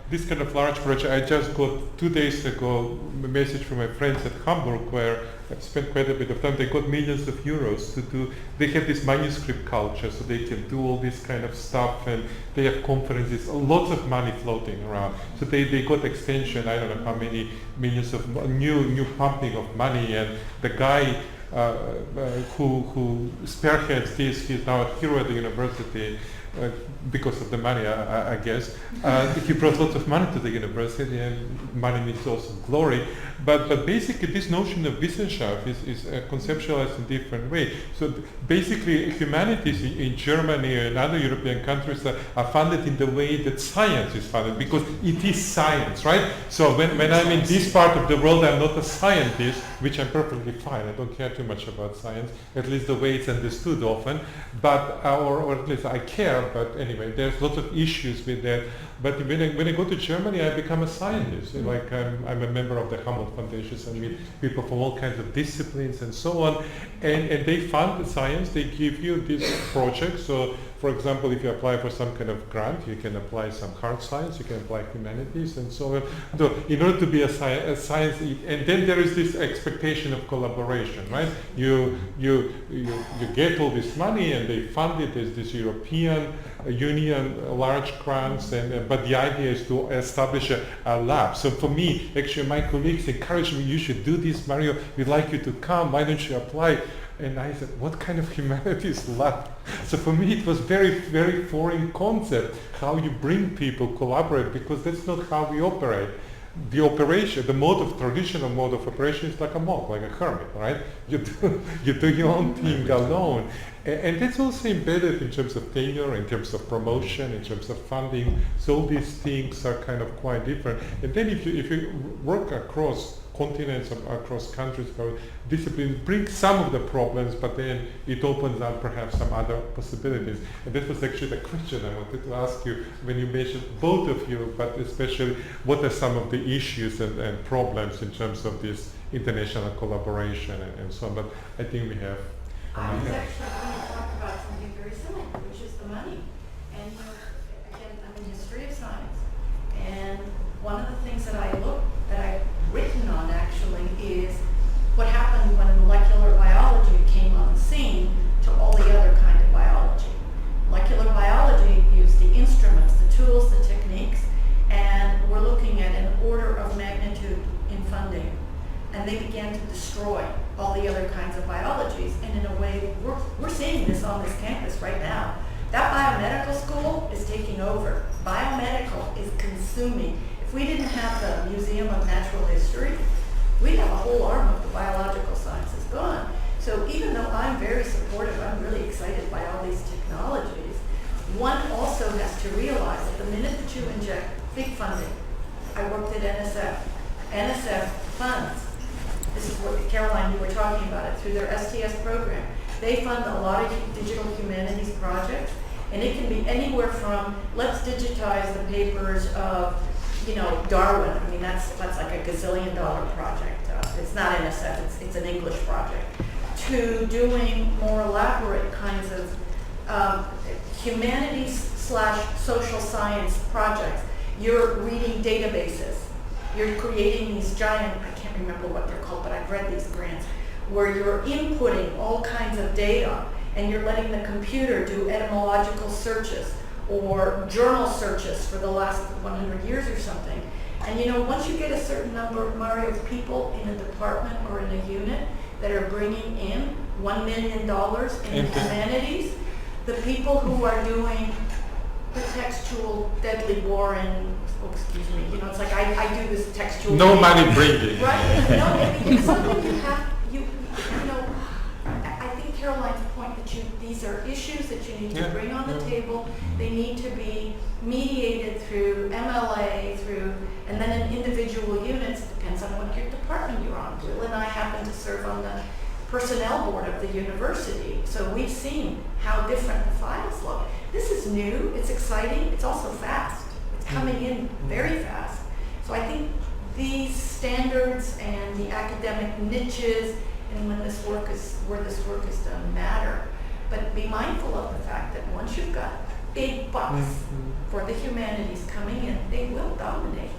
this kind of large project, I just got 2 days ago a message from my friends at Hamburg, where I've spent quite a bit of time. They got millions of euros to do, they have this manuscript culture, so they can do all this kind of stuff, and they have conferences, lots of money floating around. So they got extension, I don't know how many millions of new pumping of money, and the guy who spearheads this, he's now a hero at the university. Because of the money, I guess. He brought lots of money to the university, and money means also glory. But basically, this notion of Wissenschaft is conceptualized in a different way. So basically, humanities in Germany and other European countries are funded in the way that science is funded, because it is science, right? So when I'm in this part of the world, I'm not a scientist, which I'm perfectly fine. I don't care too much about science, at least the way it's understood often. But or at least I care. But anyway, there's lots of issues with that. But when I go to Germany, I become a scientist. Like I'm a member of the Humboldt Foundation, so I meet people from all kinds of disciplines and so on. And they fund the science. They give you this project. So, for example, if you apply for some kind of grant, you can apply some hard science, you can apply humanities, and so on. So in order to be a science, and then there is this expectation of collaboration, right? You get all this money, and they fund it as this European Union large grants, but the idea is to establish a lab. So for me, actually, my colleagues encouraged me, you should do this, Mario, we'd like you to come, why don't you apply? And I said, what kind of humanities lab? So for me, it was very, very foreign concept, how you bring people, collaborate, because that's not how we operate. The operation, traditional mode of operation is like a monk, like a hermit, right? You do your own thing alone. And that's also embedded in terms of tenure, in terms of promotion, in terms of funding. So all these things are kind of quite different. And then if you work across continents, across countries, how discipline brings some of the problems, but then it opens up perhaps some other possibilities. And that was actually the question I wanted to ask you when you mentioned both of you, but especially what are some of the issues and problems in terms of this international collaboration and so on. But I think we have. I was actually going to talk about something very similar, which is the money. And again, I'm in history of science, and one of the things that I've written on actually is what happened when molecular biology came on the scene to all the other kind of biology. Molecular biology used the instruments, the tools, the techniques, and we're looking at an order of magnitude in funding. And they began to destroy all the other kinds of biologies. And in a way, we're seeing this on this campus right now. That biomedical school is taking over. Biomedical is consuming. If we didn't have the Museum of Natural History, we'd have a whole arm of the biological sciences gone. So even though I'm very supportive, I'm really excited by all these technologies, one also has to realize that the minute that you inject big funding, I worked at NSF. NSF funds, this is what, Caroline, you were talking about it, through their STS program. They fund a lot of digital humanities projects, and it can be anywhere from, let's digitize the papers of, Darwin. I mean, that's like a gazillion-dollar project. It's not NSF, it's an English project. To doing more elaborate kinds of humanities/social science projects. You're reading databases. You're creating these giant, I can't remember what they're called, but I've read these grants, where you're inputting all kinds of data and you're letting the computer do etymological searches or journal searches for the last 100 years or something. And once you get a certain number, Mario, of people in a department or in a unit that are bringing in $1 million in humanities, the people who are doing the textual, deadly boring, excuse me, it's like I do this textual. No money bringing. Right? No, it's something you have, I think Caroline's point that these are issues that you need to bring on the table. They need to be mediated through MLA, and then in individual units, depends on what your department you're on. Will and I happen to serve on the personnel board of the university, so we've seen how different the files look. This is new, it's exciting, it's also fast. It's coming in very fast. So I think these standards and the academic niches and where this work is done matter. But be mindful of the fact that once you've got big bucks for the humanities coming in, they will dominate.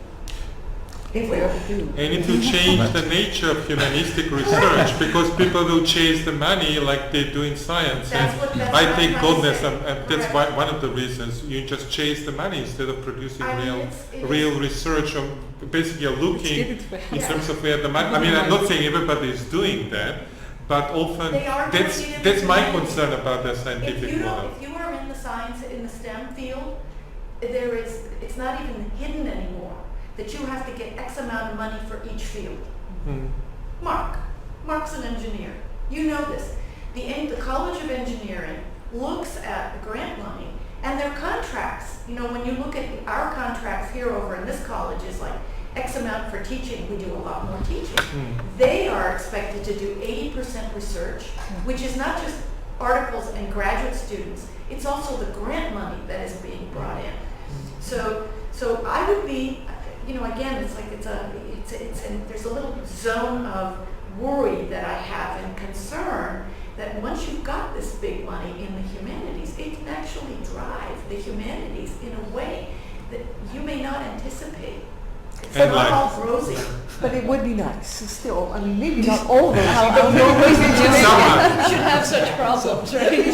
They will. And it will change the nature of humanistic research because people will chase the money like they do in science. I thank goodness, and that's one of the reasons you just chase the money instead of producing real research. Basically, you're looking in terms of where the money. I mean, I'm not saying everybody is doing that, but often that's my concern about the scientific model. If you are in the science, in the STEM field, it's not even hidden anymore that you have to get X amount of money for each field. Mark's an engineer. You know this. The College of Engineering looks at the grant money and their contracts. When you look at our contracts here over in this college is like X amount for teaching. We do a lot more teaching. They are expected to do 80% research, which is not just articles and graduate students. It's also the grant money that is being brought in. So I would be, again, it's like there's a little zone of worry that I have and concern that once you've got this big money in the humanities, it can actually drive the humanities in a way that you may not anticipate. It's not all rosy. But it would be nice still. I mean, maybe not all rosy, but no rosy. We should have such problems, right?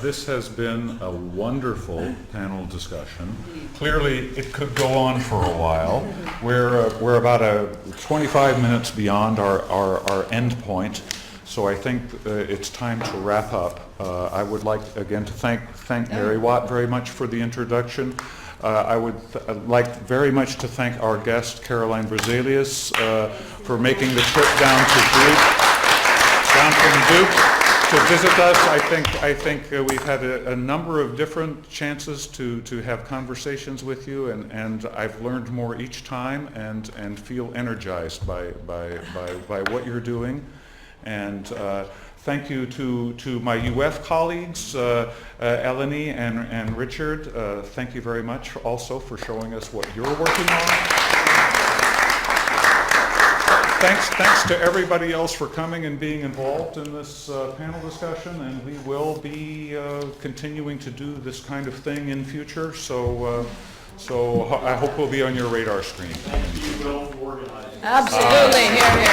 This has been a wonderful panel discussion. Clearly, it could go on for a while. We're about 25 minutes beyond our end point, so I think it's time to wrap up. I would like again to thank Mary Watt very much for the introduction. I would like very much to thank our guest, Caroline Bruzelius, for making the trip down from Duke. visit us. I think we've had a number of different chances to have conversations with you, and I've learned more each time, and feel energized by what you're doing. And thank you to my UF colleagues, Eleni and Richard. Thank you very much also for showing us what you're working on. Thanks to everybody else for coming and being involved in this panel discussion, and we will be continuing to do this kind of thing in future. So I hope we'll be on your radar screen. Thank you, Will, for organizing. Absolutely. Here, here.